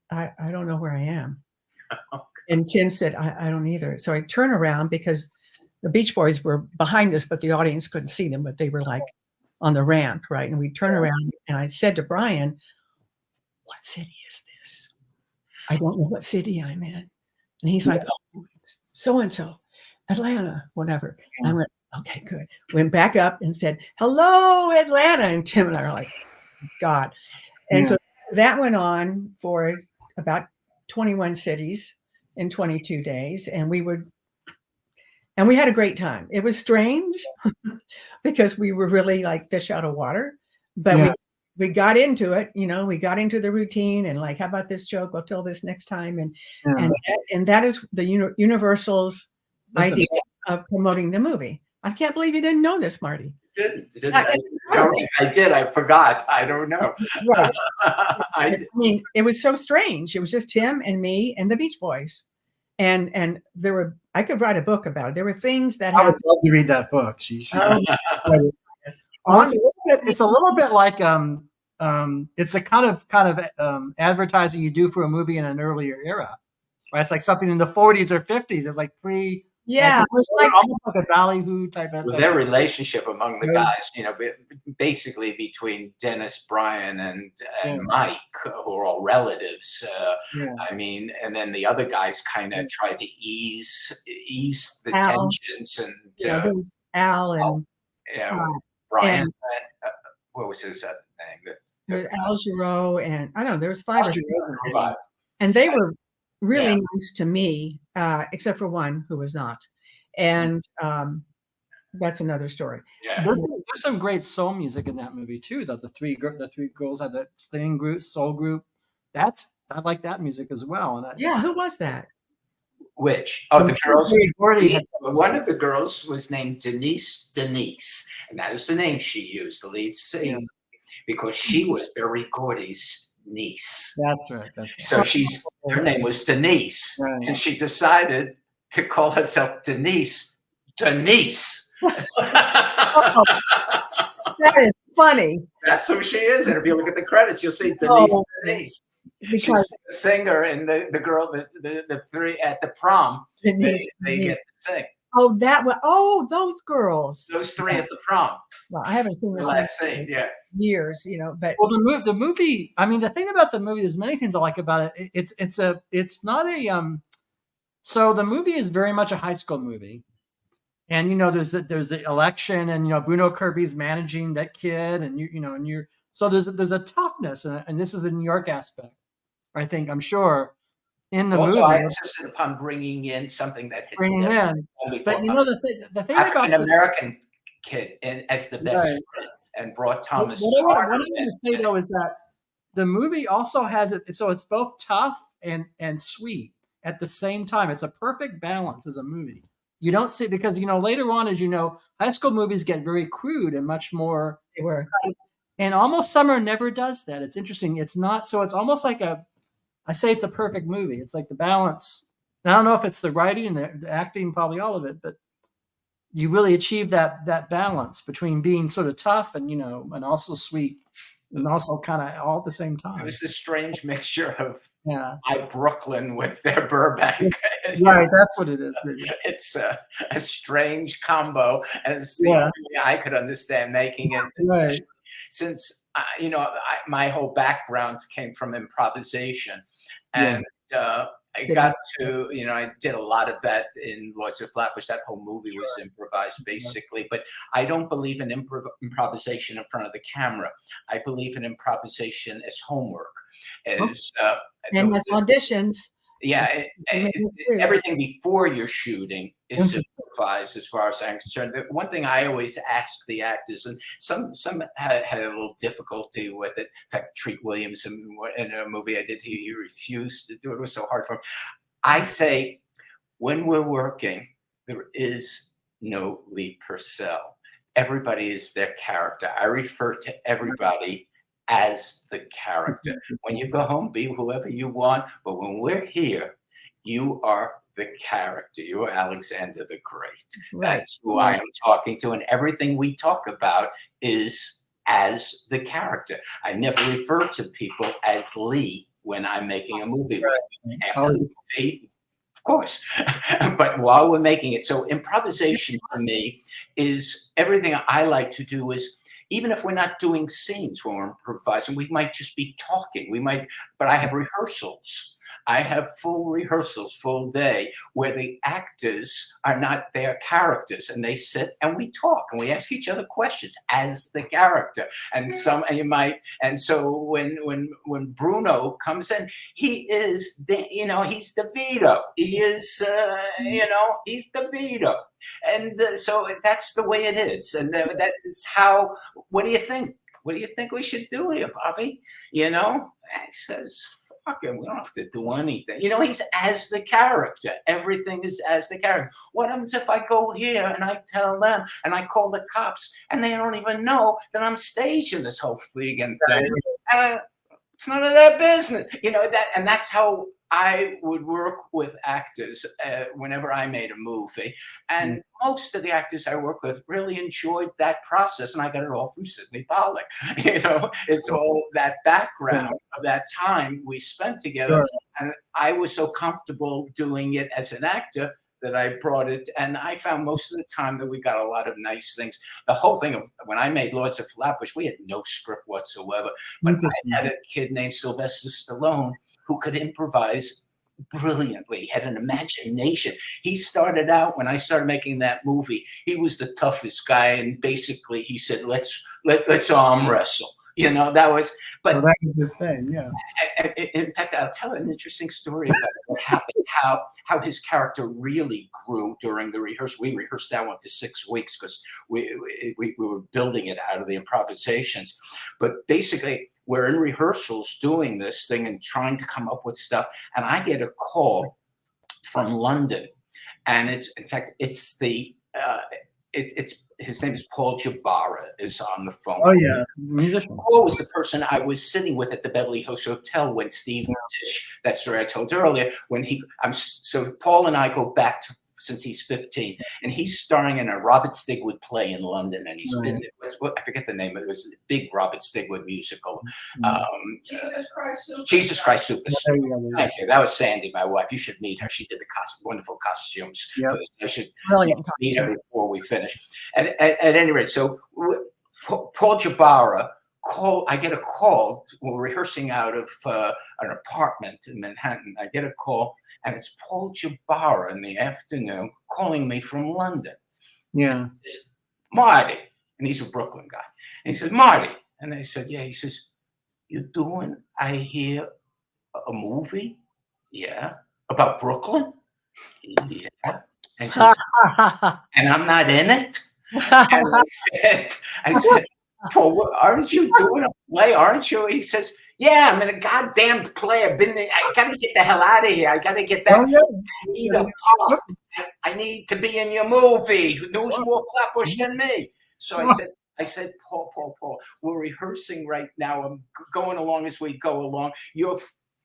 I don't know where I am. And Tim said, I don't either. So I turn around because the Beach Boys were behind us, but the audience couldn't see them, but they were like on the ramp, right? And we turn around, and I said to Brian, what city is this? I don't know what city I'm in. And he's like, oh, it's so-and-so, Atlanta, whatever. And I went, okay, good. Went back up and said, hello, Atlanta. And Tim and I are like, God. And so that went on for about 21 cities in 22 days. And we had a great time. It was strange because we were really like fish out of water, but we got into it, we got into the routine, and like, how about this joke? I'll tell this next time. And that is the Universal's idea of promoting the movie. I can't believe you didn't know this, Marty. I did. I forgot. I don't know. Right. I mean, it was so strange. It was just Tim and me and the Beach Boys. And I could write a book about it. There were things that I would love to read that book. It's a little bit like it's the kind of advertising you do for a movie in an earlier era, right? It's like something in the 40s or 50s. It's like Yeah, almost like a ballyhoo type of. Their relationship among the guys, basically between Dennis, Brian, and Mike, who are all relatives. I mean, and then the other guys kind of tried to ease the Al, tensions, and there was Al and Brian. and What was his name? Al Giro, and I don't know, there was 5 or 6, and they were really nice to me, except for one who was not, and that's another story. Yeah, there's some great soul music in that movie too. Though the three girls had that singing group, soul group. I like that music as well. And who was that? Which? Oh, the girls. Gordy One of the girls was named Denise, and that is the name she used, the lead singer, because she was Berry Gordy's niece. That's right. So her name was Denise, and she decided to call herself Denise. Oh, that is funny. That's who she is, and if you look at the credits, you'll see Denise. Because she's the singer, and the girl, the three at the prom, they get to sing. Oh, those girls. Those 3 at the prom. Well, I haven't seen this last scene, years, but the movie. I mean, the thing about the movie, there's many things I like about it. It's not a So the movie is very much a high school movie, and there's the election, and Bruno Kirby's managing that kid, and so there's a toughness, and this is the New York aspect. I'm sure. In the movie, I insisted upon bringing in something that but the thing about African American kid as the best friend, and brought Thomas. What I want to say though is that the movie also has it, so it's both tough and sweet at the same time. It's a perfect balance as a movie. You don't see, because later on, as high school movies get very crude and much more. They were, and Almost Summer never does that. It's interesting. It's not, so it's almost like I say it's a perfect movie. It's like the balance. And I don't know if it's the writing and the acting, probably all of it, but you really achieve that balance between being sort of tough and and also sweet, and also kind of all at the same time. It was this strange mixture of Brooklyn with their Burbank. Right, that's what it is. Really. It's a strange combo, as the only way I could understand making it. Right. Since my whole background came from improvisation, and I got to I did a lot of that in Lords of Flatbush. That whole movie was improvised basically, but I don't believe in improvisation in front of the camera. I believe in improvisation as homework, as and as auditions. Yeah, everything before you're shooting is improvised, as far as I'm concerned. The one thing I always ask the actors, and some had a little difficulty with it. In fact, Treatwilliams, in a movie I did, he refused to do it. It was so hard for him. I say, when we're working, there is no Lee Purcell. Everybody is their character. I refer to everybody as the character. When you go home, be whoever you want, but when we're here, you are the character. You are Alexander the Great. Right. That's who I am talking to, and everything we talk about is as the character. I never refer to people as Lee when I'm making a movie. After the movie, of course, but while we're making it. So improvisation for me is everything I like to do is, even if we're not doing scenes when we're improvising, we might just be talking. But I have rehearsals. I have full rehearsals, full day, where the actors are not their characters, and they sit and we talk and we ask each other questions as the character. And so when Bruno comes in, he is he's the Vito. He is he's the Vito. And so that's the way it is. And that's how. What do you think? What do you think we should do here, Bobby? He says, fuck him, we don't have to do anything. He's as the character. Everything is as the character. What happens if I go here and I tell them and I call the cops and they don't even know that I'm staging this whole freaking thing? It's none of their business. And that's how I would work with actors whenever I made a movie, and most of the actors I work with really enjoyed that process, and I got it all from Sidney Pollack. It's all that background of that time we spent together, and I was so comfortable doing it as an actor that I brought it, and I found most of the time that we got a lot of nice things. The whole thing of when I made Lords of Flatbush, we had no script whatsoever, but I had a kid named Sylvester Stallone who could improvise brilliantly, had an imagination. He started out, when I started making that movie, he was the toughest guy, and basically he said, let's arm wrestle. That was, but that was his thing, yeah. In fact, I'll tell an interesting story about what happened, how his character really grew during the rehearsal. We rehearsed that one for 6 weeks because we were building it out of the improvisations. But basically, we're in rehearsals doing this thing and trying to come up with stuff, and I get a call from London, and it's his name is Paul Jabara is on the phone. Oh yeah, musician. Paul was the person I was sitting with at the Beverly Hills Hotel when Steve Mitch, that story I told earlier, so Paul and I go back to since he's 15, and he's starring in a Robert Stigwood play in London, and he's been, I forget the name of it, it was a big Robert Stigwood musical. Jesus Christ Superstar. Thank you. That was Sandy, my wife. You should meet her. She did the wonderful costumes. For this. I should meet her before we finish. And at any rate, so Paul Jabara, I get a call. We're rehearsing out of an apartment in Manhattan. I get a call, and it's Paul Jabara in the afternoon calling me from London. Yeah. Marty. And he's a Brooklyn guy. And he says, Marty. And I said, yeah. He says, you doing, I hear, a movie? Yeah. About Brooklyn? Yeah. And, says, and I'm not in it? And I said, Paul, aren't you doing a play? Aren't you? He says, yeah, I'm in a goddamn play. I got to get the hell out of here. I got to get that. I need a pop. I need to be in your movie. Who's more Flatbush than me? So I said, Paul, we're rehearsing right now. I'm going along as we go along. You're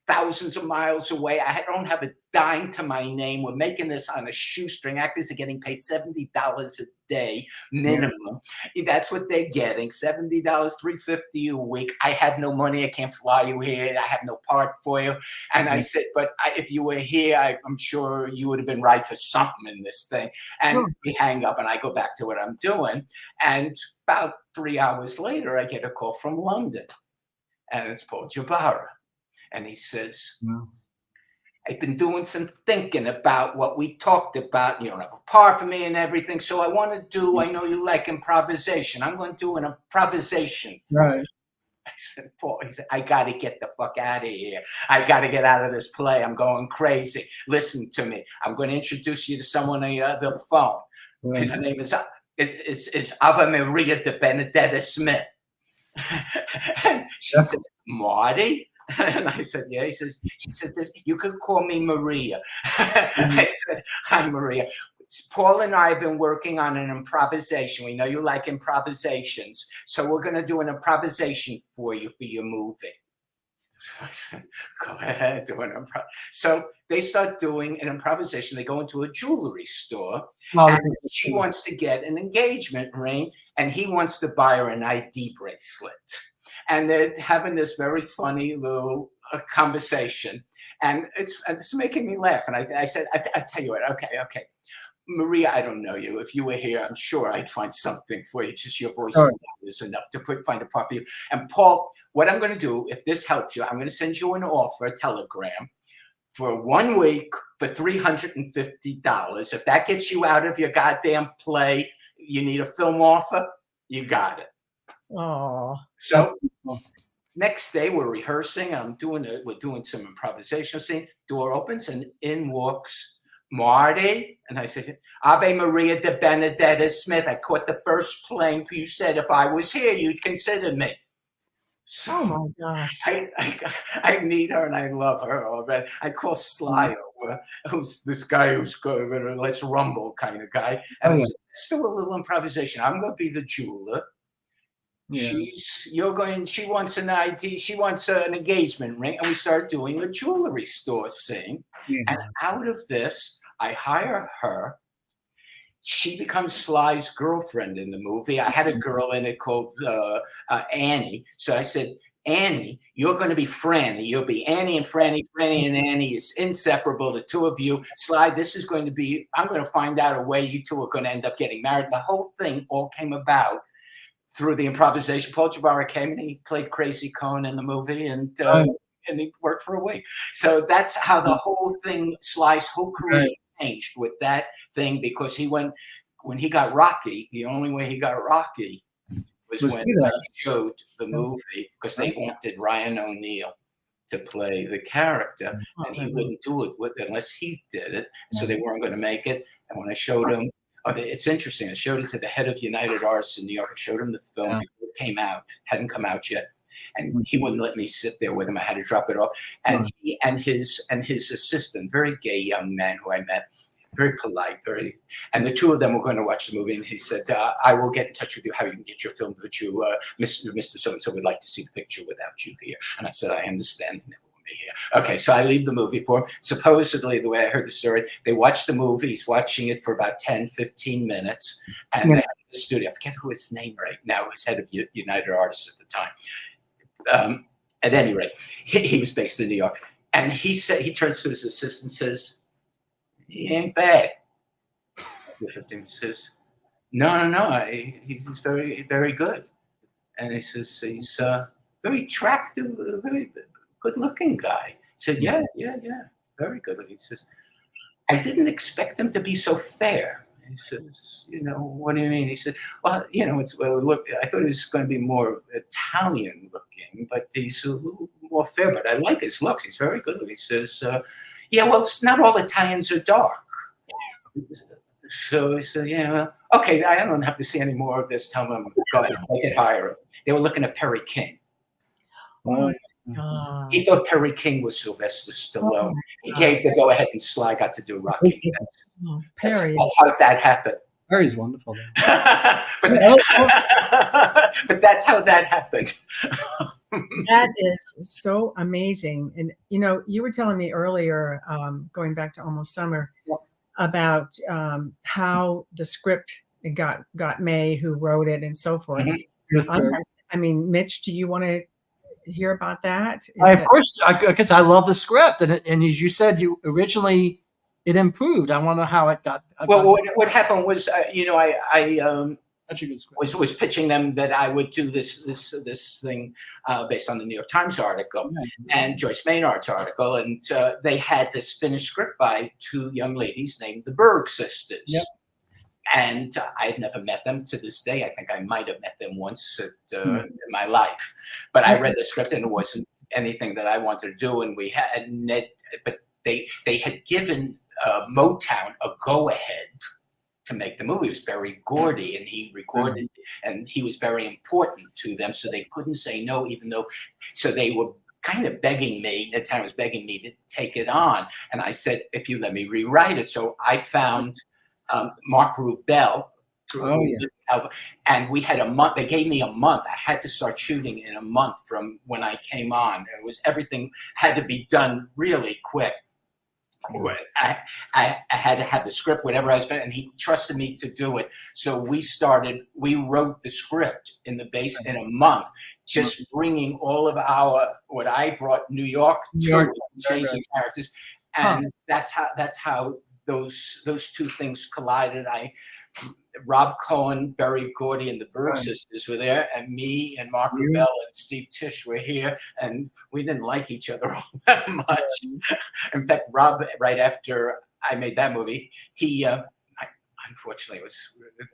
thousands of miles away. I don't have a dime to my name. We're making this on a shoestring. Actors are getting paid $70 a day minimum. That's what they're getting. $70, $350 a week. I have no money. I can't fly you here. I have no part for you. And I said, but if you were here, I'm sure you would have been right for something in this thing. And we hang up and I go back to what I'm doing. And about 3 hours later, I get a call from London. And it's Paul Jabara. And he says, I've been doing some thinking about what we talked about. You don't have a part for me and everything. So I know you like improvisation. I'm going to do an improvisation. Right. I said, Paul, he said, I got to get the fuck out of here. I got to get out of this play. I'm going crazy. Listen to me. I'm going to introduce you to someone on the other phone. Right. Her name is Ave Maria de Benedetta Smith. And she says, Marty? And I said, yeah. She says, this, you could call me Maria. I said, hi, Maria. Paul and I have been working on an improvisation. We know you like improvisations. So we're going to do an improvisation for you for your movie. So I said, go ahead, do an improv. So they start doing an improvisation. They go into a jewelry store. And she wants to get an engagement ring, and he wants to buy her an ID bracelet. And they're having this very funny little conversation. And it's making me laugh. And I said, I tell you what, okay. Maria, I don't know you. If you were here, I'm sure I'd find something for you. Just your voice is enough to find a part for you. And Paul, what I'm going to do, if this helps you, I'm going to send you an offer, a telegram, for 1 week for $350. If that gets you out of your goddamn play, you need a film offer, you got it. Oh. So next day we're rehearsing. We're doing some improvisation scene. Door opens and in walks Marty. And I said, Ave Maria de Benedetta Smith. I caught the first plane. You said if I was here, you'd consider me. So oh my gosh. I meet her and I love her already. I call Sly over, who's this guy who's going, let's rumble kind of guy. And I said, let's do a little improvisation. I'm going to be the jeweler. Yeah. She wants an ID, she wants an engagement ring, and we start doing a jewelry store scene. Yeah. And out of this, I hire her. She becomes Sly's girlfriend in the movie. I had a girl in it called Annie. So I said, Annie, you're going to be Franny. You'll be Annie and Franny. Franny and Annie is inseparable, the two of you. Sly, this is going to be, I'm going to find out a way you two are going to end up getting married. The whole thing all came about through the improvisation. Paul Jabara came and he played Crazy Cone in the movie, and he worked for a week. So that's how the whole thing, Sly's whole career changed with that thing, because when he got Rocky, the only way he got Rocky was when they showed the movie, because they wanted Ryan O'Neal to play the character, and he wouldn't do it unless he did it. So they weren't going to make it. And when I showed him, it's interesting. I showed it to the head of United Artists in New York. I showed him the film before it came out, hadn't come out yet, and he wouldn't let me sit there with him. I had to drop it off. And he and his assistant, very gay young man who I met, very polite, and the two of them were going to watch the movie. And he said, "I will get in touch with you how you can get your film, but you, Mr. So and So, would like to see the picture without you here." And I said, "I understand." Here. Okay, so I leave the movie for him. Supposedly, the way I heard the story, they watched the movie. He's watching it for about 10, 15 minutes. And they had the studio. I forget who his name right now. He's head of United Artists at the time. At any rate, he was based in New York. And he turns to his assistant and says, "He ain't bad." The 15 says, No. He's very, very good. And he says, he's very attractive, very good-looking guy. He said, yeah, very good looking. He says, "I didn't expect him to be so fair." He says, "What do you mean?" He said, "Well, look, I thought he was going to be more Italian looking, but he's a little more fair, but I like his looks. He's very good looking." He says, "Yeah, well, not all Italians are dark." So he said, "Yeah, well, okay, I don't have to see any more of this. Tell them, go ahead, I can hire him." They were looking at Perryking. He thought Perryking was Sylvester Stallone. He gave the go-ahead, and Sly got to do Rocky. That's how that happened. Perry's wonderful. But that's how that happened. That is so amazing. And, you were telling me earlier, going back to Almost Summer, about how the script got made, who wrote it, and so forth. I mean, Mitch, do you want to hear about that? Of course, because I love the script, and as you said, originally it improved. I want to know how it got. What happened was, I such a good script. Was pitching them that I would do this thing based on the New York Times article and Joyce Maynard's article, and they had this finished script by two young ladies named the Berg sisters. Yep. And I had never met them to this day. I think I might have met them once in my life, but I read the script and it wasn't anything that I wanted to do. And we had but they had given Motown a go-ahead to make the movie. It was Berry Gordy, and he recorded, and he was very important to them, so they couldn't say no, even though. So they were kind of begging me. The town was begging me to take it on, and I said, "If you let me rewrite it." So I found Mark Rubel. And we had a month. They gave me a month. I had to start shooting in a month from when I came on. Everything had to be done really quick. I had to have the script, whatever I was going to, and he trusted me to do it. So we wrote the script in a month, just bringing all of what I brought New York to, changing characters. And that's how those two things collided. Rob Cohen, Berry Gordy, and the Berg sisters were there, and me and Mark Rubel and Steve Tisch were here, and we didn't like each other all that much. In fact, Rob, right after I made that movie, he unfortunately, it was the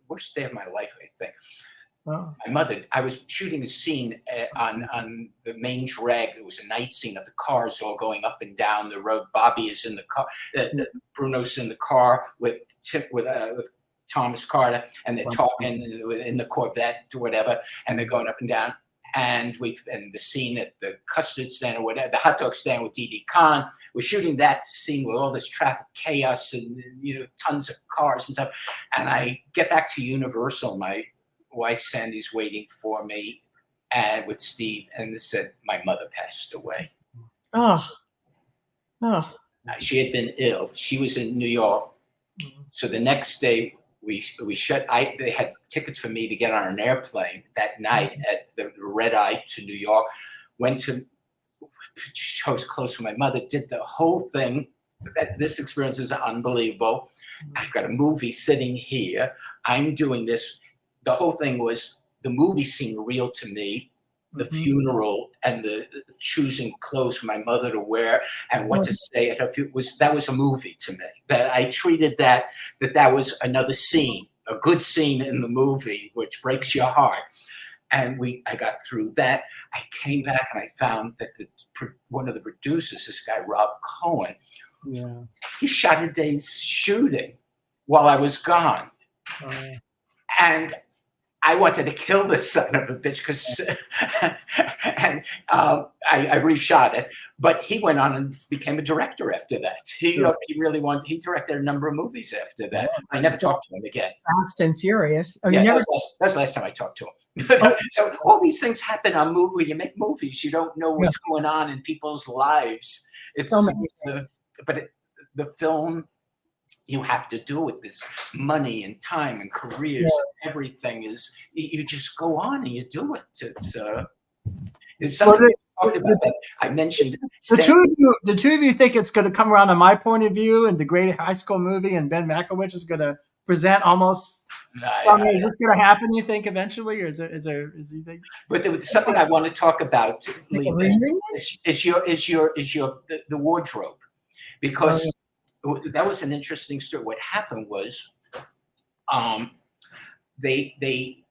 worst day of my life, I think. My mother, I was shooting a scene on the main drag. It was a night scene of the cars all going up and down the road. Bobby is in the car. Bruno's in the car with Thomas Carter, and they're talking in the Corvette or whatever, and they're going up and down. And the scene at the custard stand or whatever, the hot dog stand with Didi Khan. We're shooting that scene with all this traffic chaos and tons of cars and stuff. And I get back to Universal, wife Sandy's waiting for me, and with Steve, and they said my mother passed away. Oh, oh. She had been ill. She was in New York. So the next day we they had tickets for me to get on an airplane that night at the red eye to New York. Went to, chose close for my mother, did the whole thing. This experience is unbelievable. I've got a movie sitting here. I'm doing this. The whole thing was, the movie seemed real to me. The funeral and the choosing clothes for my mother to wear and what to say at her that was a movie to me. That I treated that was another scene, a good scene in the movie, which breaks your heart. And I got through that. I came back and I found that one of the producers, this guy Rob Cohen, he shot a day's shooting while I was gone, and I wanted to kill this son of a bitch because, and I reshot it. But he went on and became a director after that. He really wanted. He directed a number of movies after that. I never talked to him again. Fast and Furious. Oh, yeah, you never. That's the last time I talked to him. So all these things happen on movie. When you make movies, you don't know what's going on in people's lives. But the film, you have to do it. This money and time and careers, and everything is. You just go on and you do it. It's something we talked about that I mentioned. The two of you think it's going to come around to my point of view, and the great high school movie, and Ben Malkovich is going to present almost. Is this going to happen? You think eventually, or is you think? But there was something I want to talk about. Lee, is the wardrobe, because that was an interesting story. What happened was, they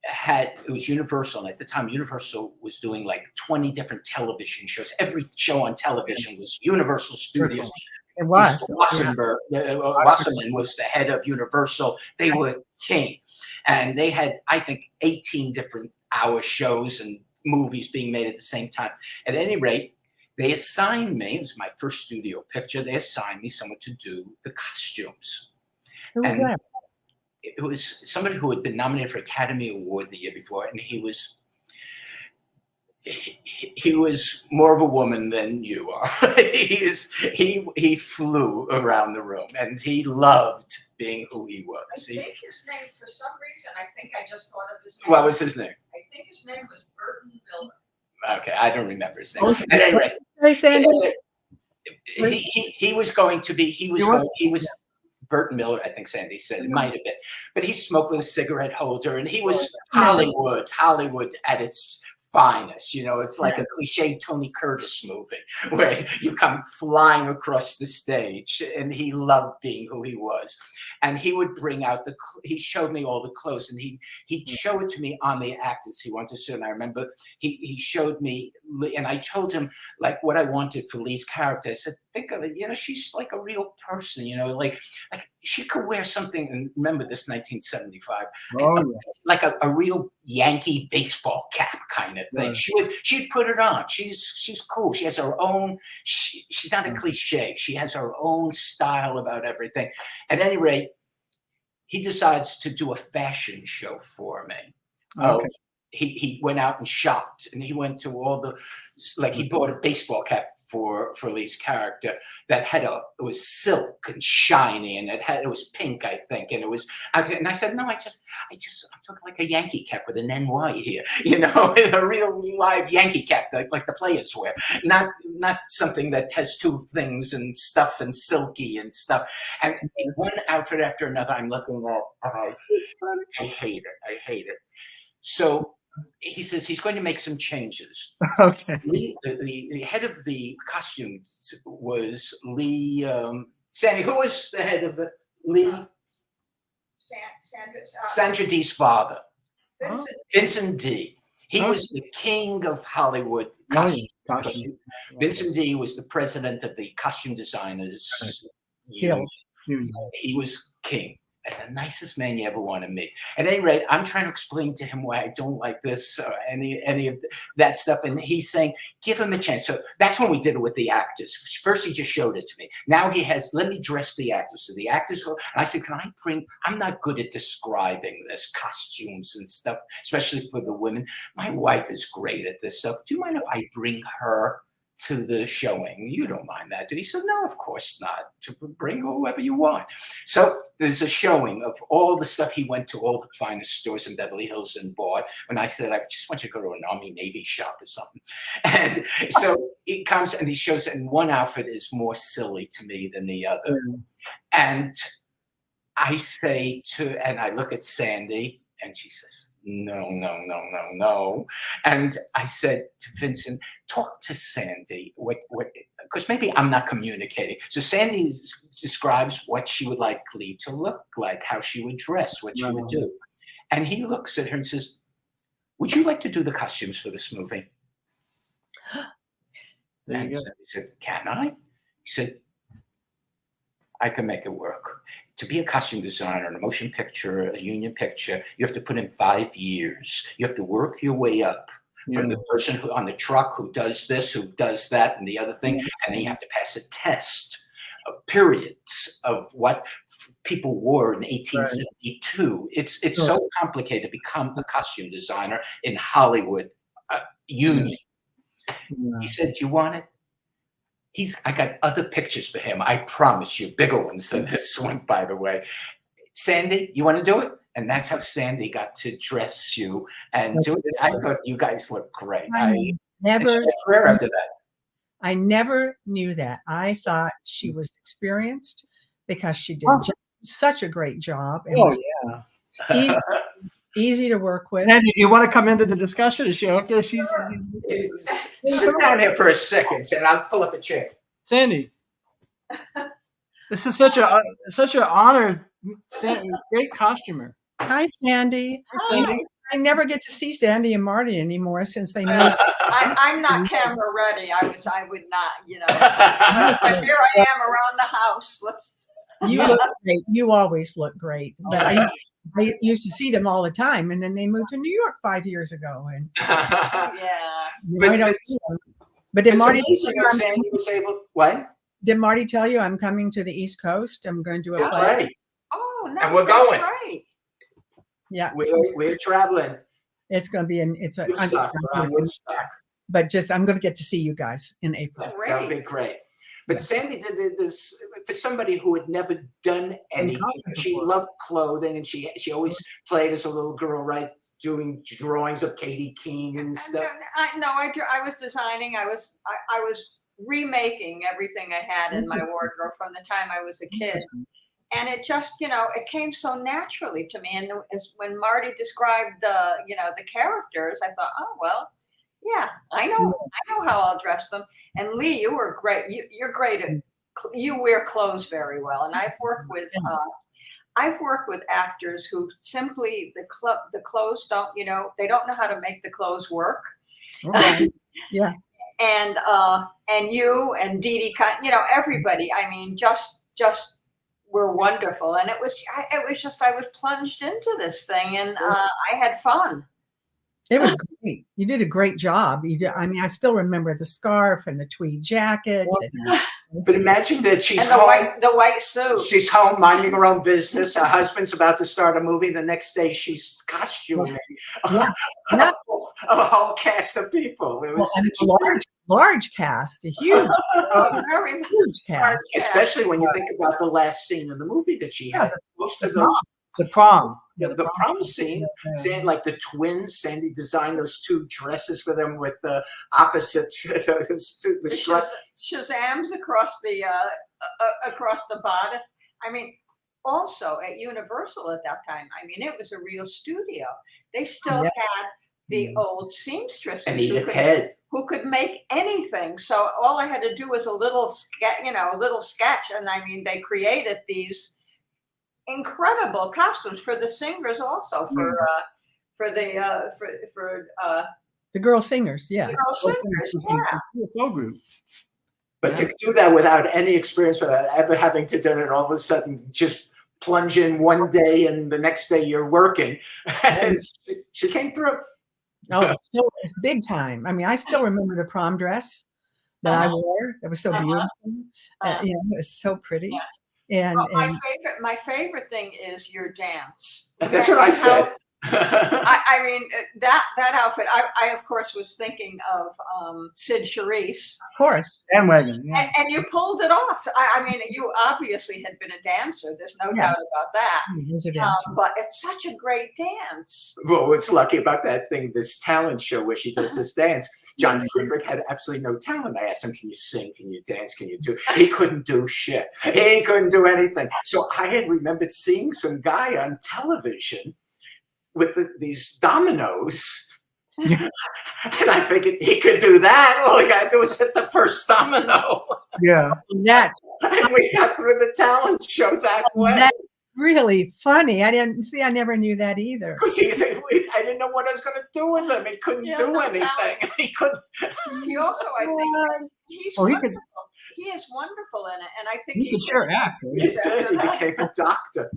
had, it was Universal, and at the time Universal was doing like 20 different television shows. Every show on television was Universal Studios. It was. Wasserman was the head of Universal. They were king, and they had, I think, 18 different hour shows and movies being made at the same time. At any rate, they assigned me, it was my first studio picture, they assigned me someone to do the costumes. Who was that? It was somebody who had been nominated for Academy Award the year before, and he was more of a woman than you are. he flew around the room, and he loved being who he was. I think his name, for some reason, I just thought of his name. What was his name? I think his name was Burton Miller. Okay, I don't remember his name. At any rate, he was going to be. He was Burton Miller, I think Sandy said. It might have been, but he smoked with a cigarette holder, and he was Hollywood at its finest. You know, it's like a cliche Tony Curtis movie where you come flying across the stage, and he loved being who he was. And he would bring out he showed me all the clothes, and he'd show it to me on the actors he wanted to show. And I remember he showed me, and I told him like what I wanted for Lee's character. I said, think of it, you know, she's like a real person, you know, like she could wear something, and remember this 1975, like a real Yankee baseball cap kind of thing. She'd put it on. She's cool. She has her own, she's not a cliche. She has her own style about everything. At any rate, he decides to do a fashion show for me. Okay. He went out and shopped, and he went to all the, like he bought a baseball cap for Lee's character that it was silk and shiny, and it was pink, I think, and it was. And I said, no, I'm talking like a Yankee cap with an NY here, you know, a real live Yankee cap like the players wear, not something that has two things and stuff and silky and stuff. And one outfit after another, I'm looking at. I hate it. So he says he's going to make some changes. Okay. Lee, the head of the costumes was Lee. Sandy, who was the head of it? Lee? Sandra Dee's father. Vincent D. He was the king of Hollywood costume. Vincent D was the president of the costume designers union. He was king. and the nicest man you ever want to meet. At any rate, I'm trying to explain to him why I don't like this or any of that stuff. And he's saying, give him a chance. So that's when we did it with the actors. First, he just showed it to me. Now he has, let me dress the actors. So the actors go, and I said, I'm not good at describing this, costumes and stuff, especially for the women. My wife is great at this stuff. Do you mind if I bring her to the showing? You don't mind that, do you? He said, no, of course not. To bring whoever you want. So there's a showing of all the stuff he went to, all the finest stores in Beverly Hills and bought. When I said, I just want you to go to an Army Navy shop or something. And so he comes and he shows, and one outfit is more silly to me than the other. And I say and I look at Sandy, and she says, no. And I said to Vincent, talk to Sandy. Because maybe I'm not communicating. So Sandy describes what she would like Lee to look like, how she would dress, what she would do. And he looks at her and says, would you like to do the costumes for this movie? And so he said, can I? He said, I can make it work. To be a costume designer in a motion picture, a union picture, you have to put in 5 years. You have to work your way up from the person who on the truck who does this, who does that, and the other thing. And then you have to pass a test of periods of what people wore in 1872. It's so complicated to become a costume designer in Hollywood union. He said, do you want it? I got other pictures for him. I promise you, bigger ones than this one, by the way. Sandy, you want to do it? And that's how Sandy got to dress you and do it. I thought you guys look great. I never knew that. I thought she was experienced because she did just such a great job. And easy to work with. Sandy, do you want to come into the discussion? Is she okay? She's sit down here for a second, and I'll pull up a chair. Sandy, this is such an honor. Sandy, great costumer. Hi, Sandy. Hi, Sandy. I never get to see Sandy and Marty anymore since they moved. I'm not camera ready. I would not, but here I am around the house. You look great. You always look great. But I used to see them all the time, and then they moved to New York 5 years ago. And but did Marty? Sandy was able. What? Did Marty tell you I'm coming to the East Coast? I'm going to do a play. Right. Oh, no, and we're going. Right. Yeah, we're traveling. It's going to be Woodstock. But I'm going to get to see you guys in April. That would be great. But Sandy did this for somebody who had never done anything. She loved clothing, and she always played as a little girl, right? Doing drawings of Katie Keene and stuff. I was designing. I was remaking everything I had in my wardrobe from the time I was a kid. And it just, it came so naturally to me. And when Marty described the characters, I thought, oh, well, yeah, I know how I'll dress them. And Lee, you were great. You're great at, you wear clothes very well. And I've worked with actors who simply the clothes don't, they don't know how to make the clothes work. Right. Yeah. And you and Dee Dee, everybody. I mean, just were wonderful, and it was just I was plunged into this thing, and I had fun. It was great. You did a great job. I still remember the scarf and the tweed jacket. But imagine that she's home. The white suit. She's home minding her own business. Her husband's about to start a movie. The next day, she's costuming a whole cast of people. It was large cast, a huge, very huge cast. Especially when you think about the last scene in the movie that she had. Most of those. The prom. The prom scene, like the twins, Sandy designed those two dresses for them with the opposite, the Shazams across the bodice. I mean, also at Universal at that time, it was a real studio. They still had the old seamstresses who could make anything. So all I had to do was a little sketch, and they created these incredible costumes for the singers, also for the girl singers, the girl singers, group. But to do that without any experience, without ever having to do it, all of a sudden just plunge in one day and the next day you're working. And she came through. Oh, it's big time. I mean, I still remember the prom dress that I wore. It was so beautiful. You know, it was so pretty. And, well, my favorite thing is your dance. That's what I said. I mean that outfit. I of course was thinking of Sid Charisse. Of course, bandwagon. And you pulled it off. I mean, you obviously had been a dancer. There's no doubt about that. He was a dancer. But it's such a great dance. Well, what's lucky about that thing, this talent show where she does this dance, John Friedrich had absolutely no talent. I asked him, can you sing? Can you dance? Can you do? He couldn't do shit. He couldn't do anything. So I had remembered seeing some guy on television with these dominoes. And I figured he could do that. All he got to do was hit the first domino. Yeah. That's And we got through the talent show that way. That's really funny. I never knew that either. Because I didn't know what I was going to do with him. He couldn't do anything. He couldn't. He also, I think, he's wonderful. He is wonderful in it. And I think he could sure act. He became a doctor.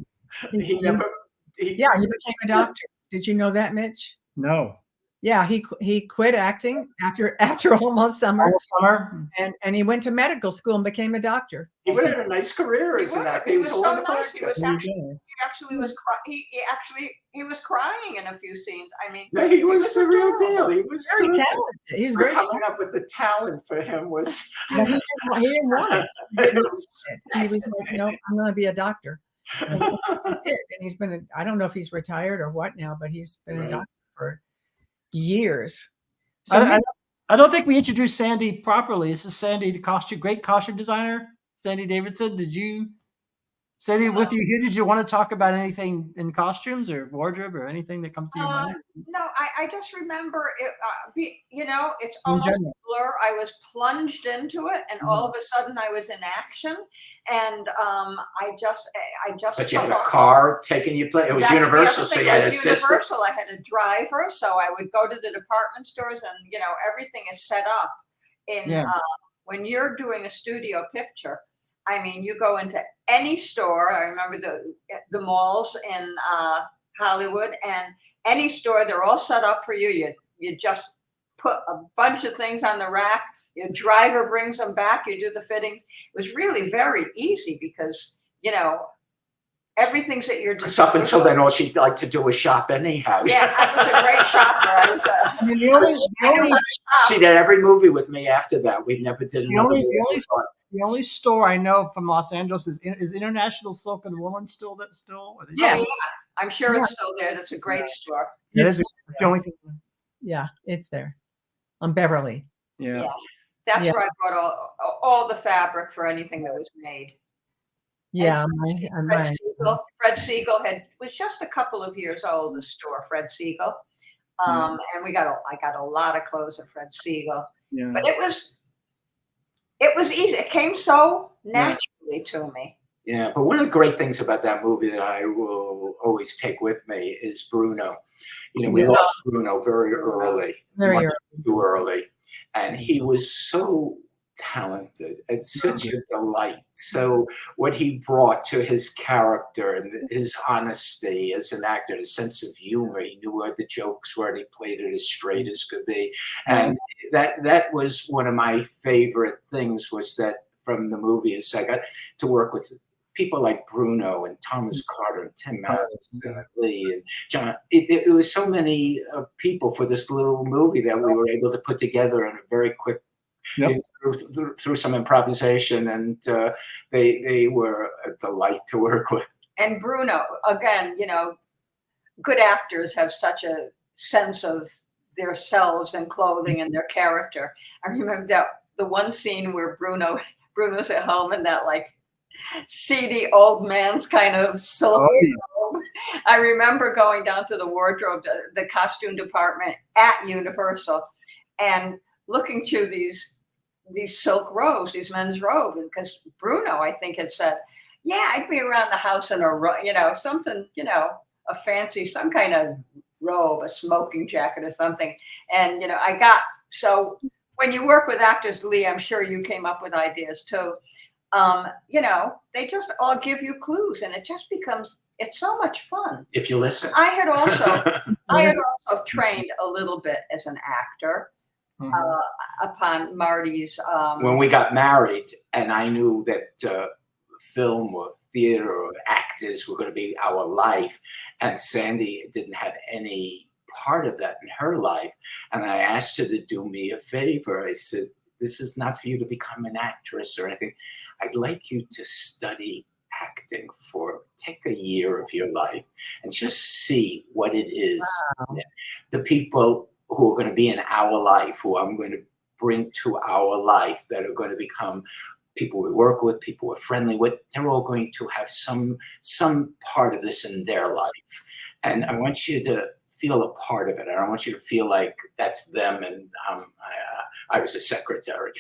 He became a doctor. Did you know that, Mitch? No. Yeah, he quit acting after Almost Summer. And he went to medical school and became a doctor. He would have had a nice career as an actor. He was so nice. He actually was crying in a few scenes. I mean, no, he was the real deal. He was very talented. He was very coming up with the talent for him was. But he didn't want it. He was like, no, I'm going to be a doctor. And he's been. I don't know if he's retired or what now, but he's been a doctor for years. So I don't think we introduced Sandy properly. This is Sandy, the great costume designer, Sandy Davidson. Sandy, with you here, did you want to talk about anything in costumes or wardrobe or anything that comes to your mind? No, I just remember it. It's almost a blur. I was plunged into it, and all of a sudden, I was in action. And I just. But you had a car taking you place. It was Universal, so you had an assistant. Universal. I had a driver, so I would go to the department stores, and everything is set up. When you're doing a studio picture, I mean, you go into any store. I remember the malls in Hollywood, and any store, they're all set up for you. You just put a bunch of things on the rack. Your driver brings them back. You do the fitting. It was really very easy because everything's at your disposal. Up until then, all she'd like to do was shop anyhow. Yeah, I was a great shopper. She did every movie with me after that. We never did another movie. The only store I know from Los Angeles is International Silk and Woolen still? Yeah, I'm sure it's still there. That's a great store. It's the only thing. Yeah, it's there on Beverly. Yeah. That's where I bought all the fabric for anything that was made. Yeah, Fred Siegel was just a couple of years old. The store, Fred Siegel, and I got a lot of clothes at Fred Siegel. Yeah. But it was easy. It came so naturally to me. Yeah, but one of the great things about that movie that I will always take with me is Bruno. We lost Bruno very early, too early, and he was so talented and such a delight. So what he brought to his character and his honesty as an actor, his sense of humor, he knew where the jokes were, and he played it as straight as could be. And that was one of my favorite things, was that from the movie is I got to work with people like Bruno and Thomas Carter and Tim Madison and Lee and John. It was so many people for this little movie that we were able to put together in a very quick through some improvisation, and they were a delight to work with. And Bruno, again, good actors have such a sense of their selves and clothing and their character. I remember the one scene where Bruno's at home in that seedy old man's kind of silk robe. I remember going down to the wardrobe, the costume department at Universal, and looking through these silk robes, these men's robes, because Bruno, I think, had said, I'd be around the house in a something, a fancy, some kind of robe, a smoking jacket or something. And, so when you work with actors, Lee, I'm sure you came up with ideas too. you know, they just all give you clues, and it just becomes, it's so much fun. If you listen. I had also trained a little bit as an actor upon Marty's. When we got married, and I knew that film or theater or actors were going to be our life, and Sandy didn't have any part of that in her life, and I asked her to do me a favor. I said, this is not for you to become an actress or anything. I'd like you to study acting take a year of your life and just see what it is. Wow. The people who are going to be in our life, who I'm going to bring to our life, that are going to become people we work with, people we're friendly with, they're all going to have some part of this in their life. And I want you to feel a part of it. I don't want you to feel like that's them and I was a secretary,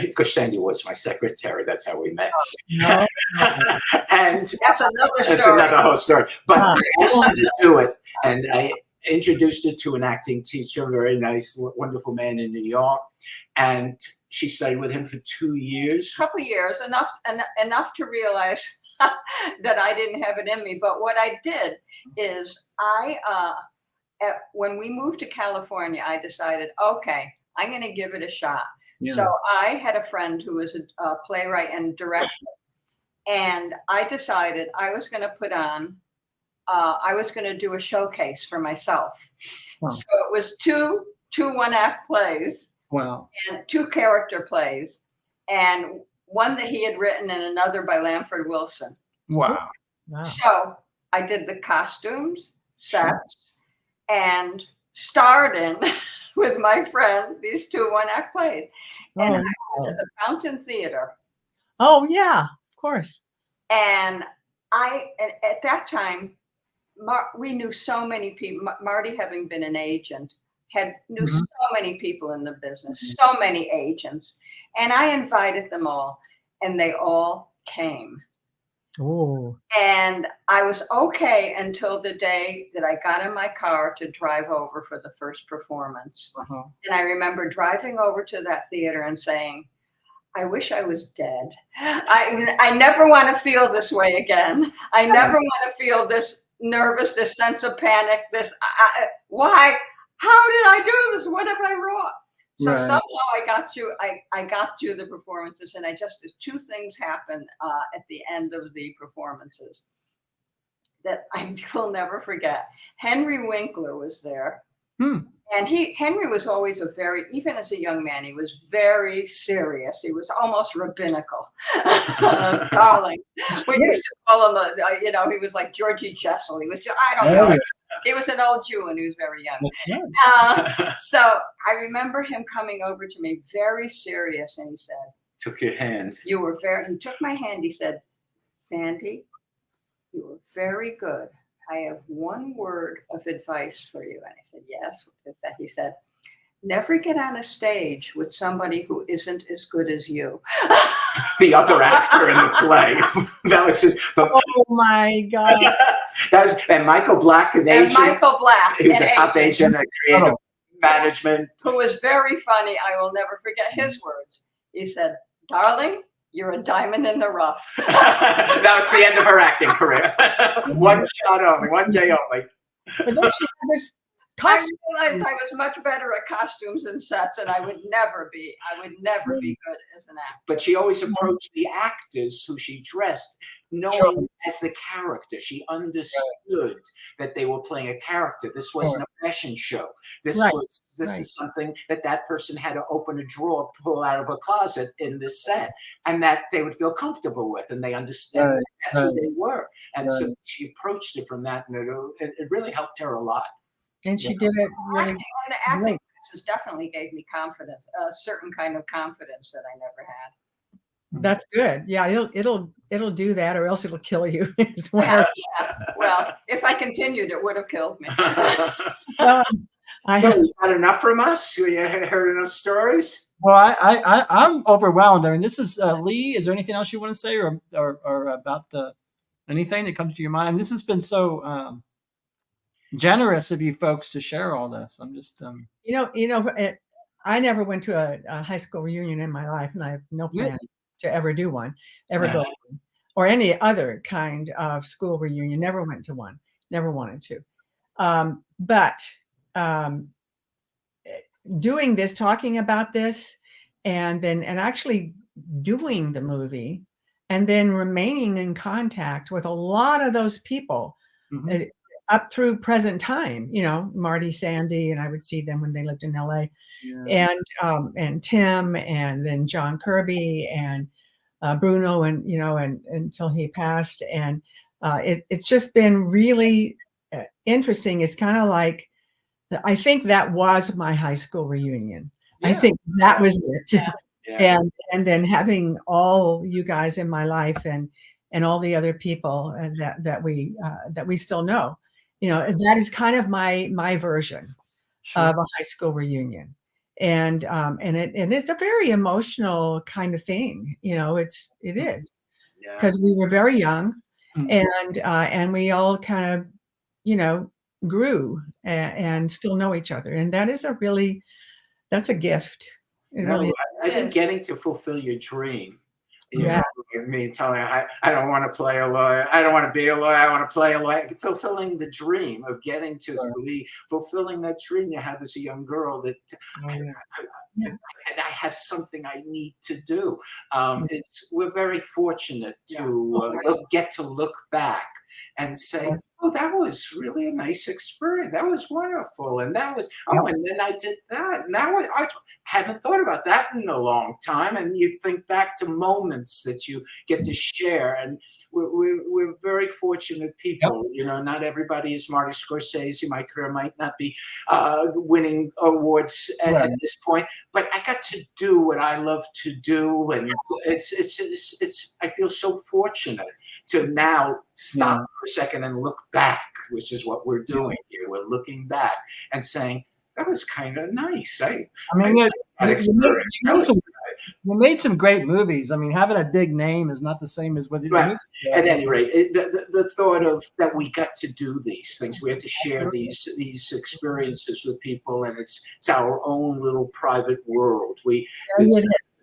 because Sandy was my secretary. That's how we met. No. That's And another story. that's another whole story. But I asked her to do it, and I introduced her to an acting teacher, a very nice, wonderful man in New York. And she studied with him for 2 years. A couple years, enough to realize that I didn't have it in me. But what I did is when we moved to California, I decided, okay, I'm going to give it a shot. Yeah. So I had a friend who was a playwright and director, and I decided I was going to put on, I was going to do a showcase for myself. Wow. So it was two one-act plays. Wow. And 2 character plays, and one that he had written and another by Lamford Wilson. Wow. So I did the costumes, sets, and starred in with my friend these 2 one-act plays. And I was at the Fountain Theater. Oh, yeah, of course. And at that time, we knew so many people, Marty having been an agent, knew so many people in the business, so many agents. And I invited them all, and they all came. Oh. And I was okay until the day that I got in my car to drive over for the first performance. And I remember driving over to that theater and saying, I wish I was dead. I never want to feel this way again. I never want to feel this nervous, this sense of panic, why? How did I do this? What have I wrought? So somehow I got through the performances, and 2 things happened at the end of the performances that I will never forget. Henry Winkler was there. And Henry was always even as a young man, he was very serious. He was almost rabbinical, darling. We used to call him, he was like Georgie Jessel. He was, I don't know. He was an old Jew and he was very young. So I remember him coming over to me very serious, and he said, took your hand. He took my hand. He said, Sandy, you were very good. I have one word of advice for you. And I said, yes, what is that? He said, never get on a stage with somebody who isn't as good as you. The other actor in the play. That was his. Oh my God. And Michael Black, an agent. Michael Black. He was a top agent at creative management. Who was very funny. I will never forget his words. He said, darling, you're a diamond in the rough. That was the end of her acting career. One shot only, one day only. But then she had this I realized I was much better at costumes and sets, and I would never be good as an actor. But she always approached the actors who she dressed, knowing as the character. She understood that they were playing a character. This wasn't a fashion show. This is something that person had to open a drawer, pull out of a closet in this set, and that they would feel comfortable with, and they understand that that's who they were. And so she approached it from that, and it really helped her a lot. And she did it really. The acting classes definitely gave me confidence, a certain kind of confidence that I never had. That's good. Yeah, it'll do that, or else it'll kill you. Well, if I continued, it would have killed me. You got enough from us? You heard enough stories? Well, I'm overwhelmed. I mean, this is Lee. Is there anything else you want to say, or about anything that comes to your mind? I mean, this has been so generous of you folks to share all this. I'm just I never went to a high school reunion in my life, and I have no plans. to ever do one, ever go to one, or any other kind of school reunion. Never went to one, never wanted to. But doing this, talking about this, and actually doing the movie, and then remaining in contact with a lot of those people up through present time, you know, Marty, Sandy, and I would see them when they lived in LA, and Tim, and then John Kirby, and Bruno, and, you know, and until he passed. And it's just been really interesting. It's kind of like, I think that was my high school reunion. I think that was it. And then having all you guys in my life, and all the other people that we still know, you know, that is kind of my version of a high school reunion. And it's a very emotional kind of thing, you know. It is, because we were very young, and we all kind of, you know, grew and still know each other, and that's a gift. I think getting to fulfill your dream. You know, me telling I don't want to play a lawyer. I don't want to be a lawyer. I want to play a lawyer. Fulfilling the dream of getting to fulfilling that dream you have as a young girl, that I have something I need to do. We're very fortunate to get to look back and say, oh, that was really a nice experience. That was wonderful. And that was, and then I did that. Now I haven't thought about that in a long time. And you think back to moments that you get to share. And we're very fortunate people. You know, not everybody is Marty Scorsese. My career might not be winning awards at this point, but I got to do what I love to do. And it's I feel so fortunate to now stop for a second and look back, which is what we're doing here. We're looking back and saying, that was kind of nice. You made some great movies. I mean, having a big name is not the same as what. At any rate, the thought of that we got to do these things, we had to share these experiences with people, and it's our own little private world.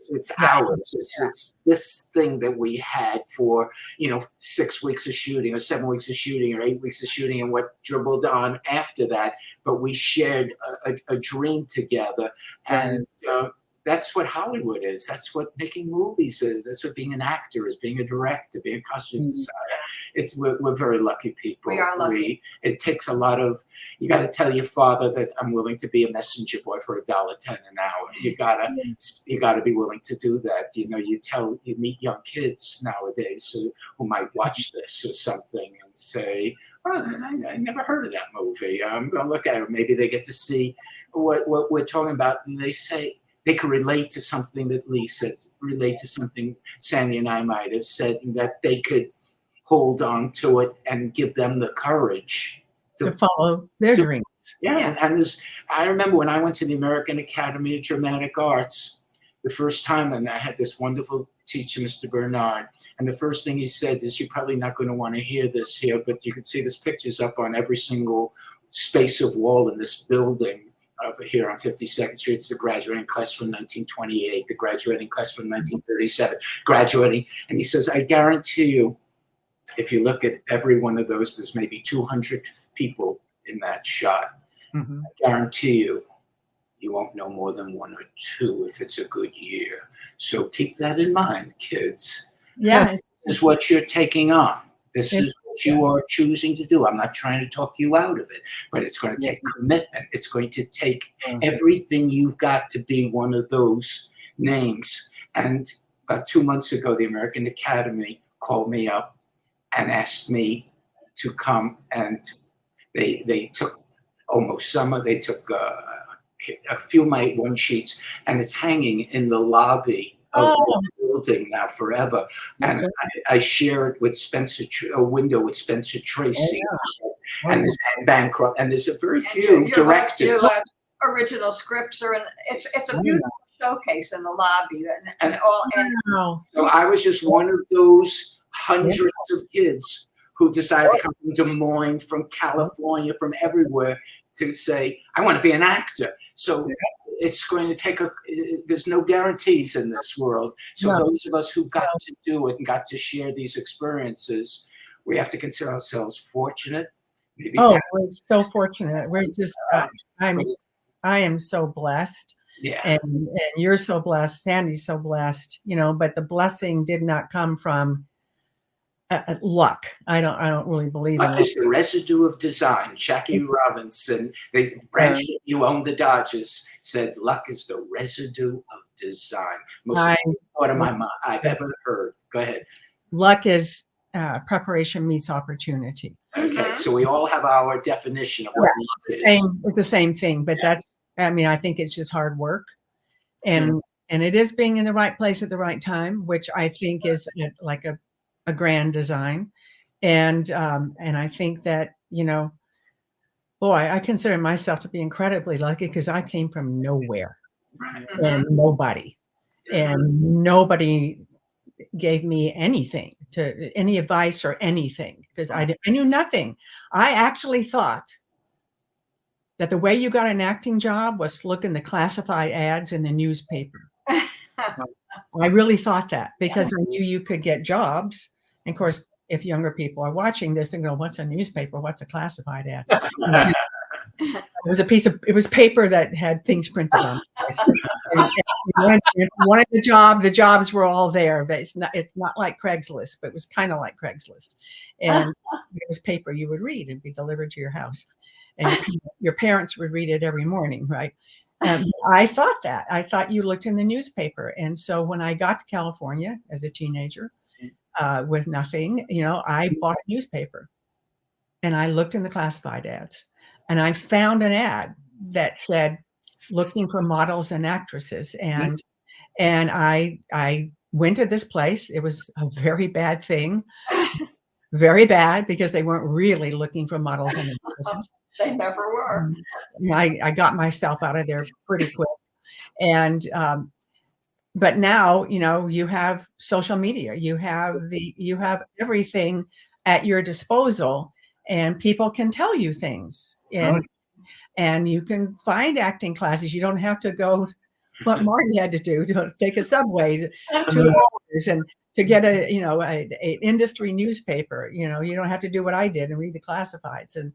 It's ours. It's this thing that we had for, you know, 6 weeks of shooting, or 7 weeks of shooting, or 8 weeks of shooting, and what dribbled on after that. But we shared a dream together, and that's what Hollywood is. That's what making movies is. That's what being an actor is, being a director, being a costume designer. We're very lucky people. We are lucky. It takes a lot of, you got to tell your father that I'm willing to be a messenger boy for $1.10 an hour. You gotta be willing to do that. You know, you meet young kids nowadays who might watch this or something and say, oh, I never heard of that movie. I'm going to look at it. Maybe they get to see what we're talking about, and they say, they could relate to something that Lee said, relate to something Sandy and I might have said, and that they could hold on to it and give them the courage to follow their dreams. And I remember when I went to the American Academy of Dramatic Arts the first time, and I had this wonderful teacher, Mr. Bernard, and the first thing he said is, you're probably not going to want to hear this here, but you can see this picture's up on every single space of wall in this building. Over here on 52nd Street, it's the graduating class from 1928, the graduating class from 1937, graduating. And he says, I guarantee you, if you look at every one of those, there's maybe 200 people in that shot. I guarantee you, you won't know more than one or two if it's a good year. So keep that in mind, kids. This is what you're taking on. This is what you are choosing to do. I'm not trying to talk you out of it, but it's going to take commitment. It's going to take everything you've got to be one of those names. And about 2 months ago, the American Academy called me up and asked me to come, and they took Almost Summer. They took a few of my one sheets, and it's hanging in the lobby of the building now forever. And I share it with a window with Spencer Tracy. And there's Bancroft, and there's a very few directors. Original scripts are it's a beautiful showcase in the lobby, So I was just one of those hundreds of kids who decided to come from Des Moines, from California, from everywhere, to say, I want to be an actor. So it's going to take there's no guarantees in this world. So those of us who got to do it and got to share these experiences, we have to consider ourselves fortunate. Maybe we're so fortunate. We're just, I am so blessed. Yeah. And you're so blessed. Sandy's so blessed, but the blessing did not come from luck. I don't really believe in luck. Is the residue of design. Jackie Robinson, Branch, you own the Dodgers, said luck is the residue of design. Most thought of my mind I've ever heard. Go ahead. Luck is preparation meets opportunity. Okay, so we all have our definition of what luck is. It's the same thing, but I think it's just hard work, and it is being in the right place at the right time, which I think is like a grand design, and I think that I consider myself to be incredibly lucky because I came from nowhere, and nobody gave me any advice or anything because I knew nothing. I actually thought that the way you got an acting job was to look in the classified ads in the newspaper. I really thought that because I knew you could get jobs. And of course, if younger people are watching this and go, "What's a newspaper? What's a classified ad?" It was paper that had things printed on it. And if you wanted the jobs were all there. But it's not like Craigslist, but it was kind of like Craigslist. And it was paper you would read and be delivered to your house. And your parents would read it every morning, right? I thought you looked in the newspaper. And so when I got to California as a teenager with nothing, I bought a newspaper and I looked in the classified ads and I found an ad that said looking for models and actresses. And I went to this place. It was a very bad thing, very bad because they weren't really looking for models and actresses. They never were. I got myself out of there pretty quick. And, but now, you have social media, you have everything at your disposal and people can tell you things and you can find acting classes. You don't have to go what Marty had to do to take a subway to 2 hours and to get a industry newspaper. You don't have to do what I did and read the classifieds. And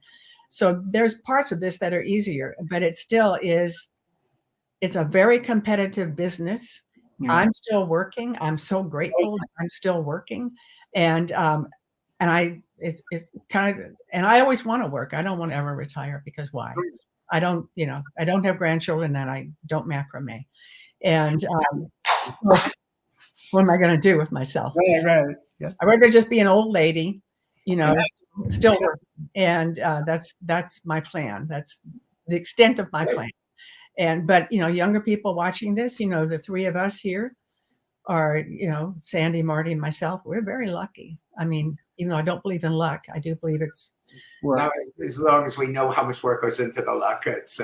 so there's parts of this that are easier, but it still is. It's a very competitive business. Yeah. I'm still working. I'm so grateful that I'm still working, and it's kind of, and I always want to work. I don't want to ever retire because why? I don't have grandchildren and I don't macrame, and what am I going to do with myself? Right. Yeah. I'd rather just be an old lady. Still working. And that's my plan. That's the extent of my plan. But younger people watching this, the three of us here are, Sandy, Marty, and myself, we're very lucky. I mean, even though I don't believe in luck, I do believe it's work. As long as we know how much work goes into the luck, it's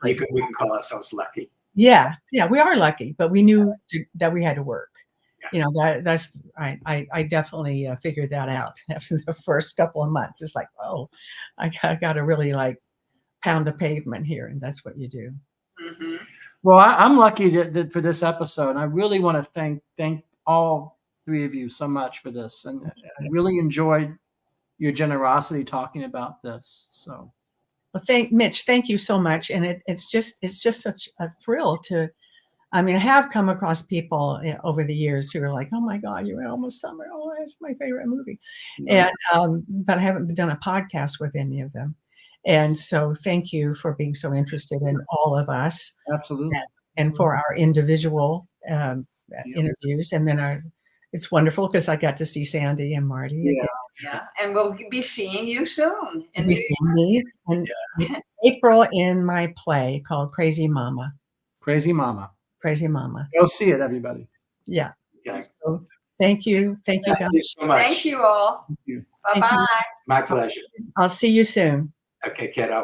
we can call ourselves lucky. Yeah, we are lucky, but we knew that we had to work. That's I definitely figured that out after the first couple of months. It's like, oh, I got to really pound the pavement here, and that's what you do. Mm-hmm. Well, I'm lucky for this episode, and I really want to thank all three of you so much for this, and I really enjoyed your generosity talking about this. So, well, Mitch, thank you so much, and it's just such a thrill to. I mean, I have come across people over the years who are like, "Oh my God, you're in Almost Summer! Oh, it's my favorite movie," and but I haven't done a podcast with any of them. And so, thank you for being so interested in all of us. Absolutely, and for our individual interviews, and then it's wonderful because I got to see Sandy and Marty. Yeah, and we'll be seeing you soon. Be seeing me in April in my play called Crazy Mama. Crazy Mama. Crazy Mama. Go see it, everybody. Yeah. Okay. So, thank you. Thank you, guys. Thank you so much. Thank you all. Thank you. Bye-bye. My pleasure. I'll see you soon. Okay, kiddo.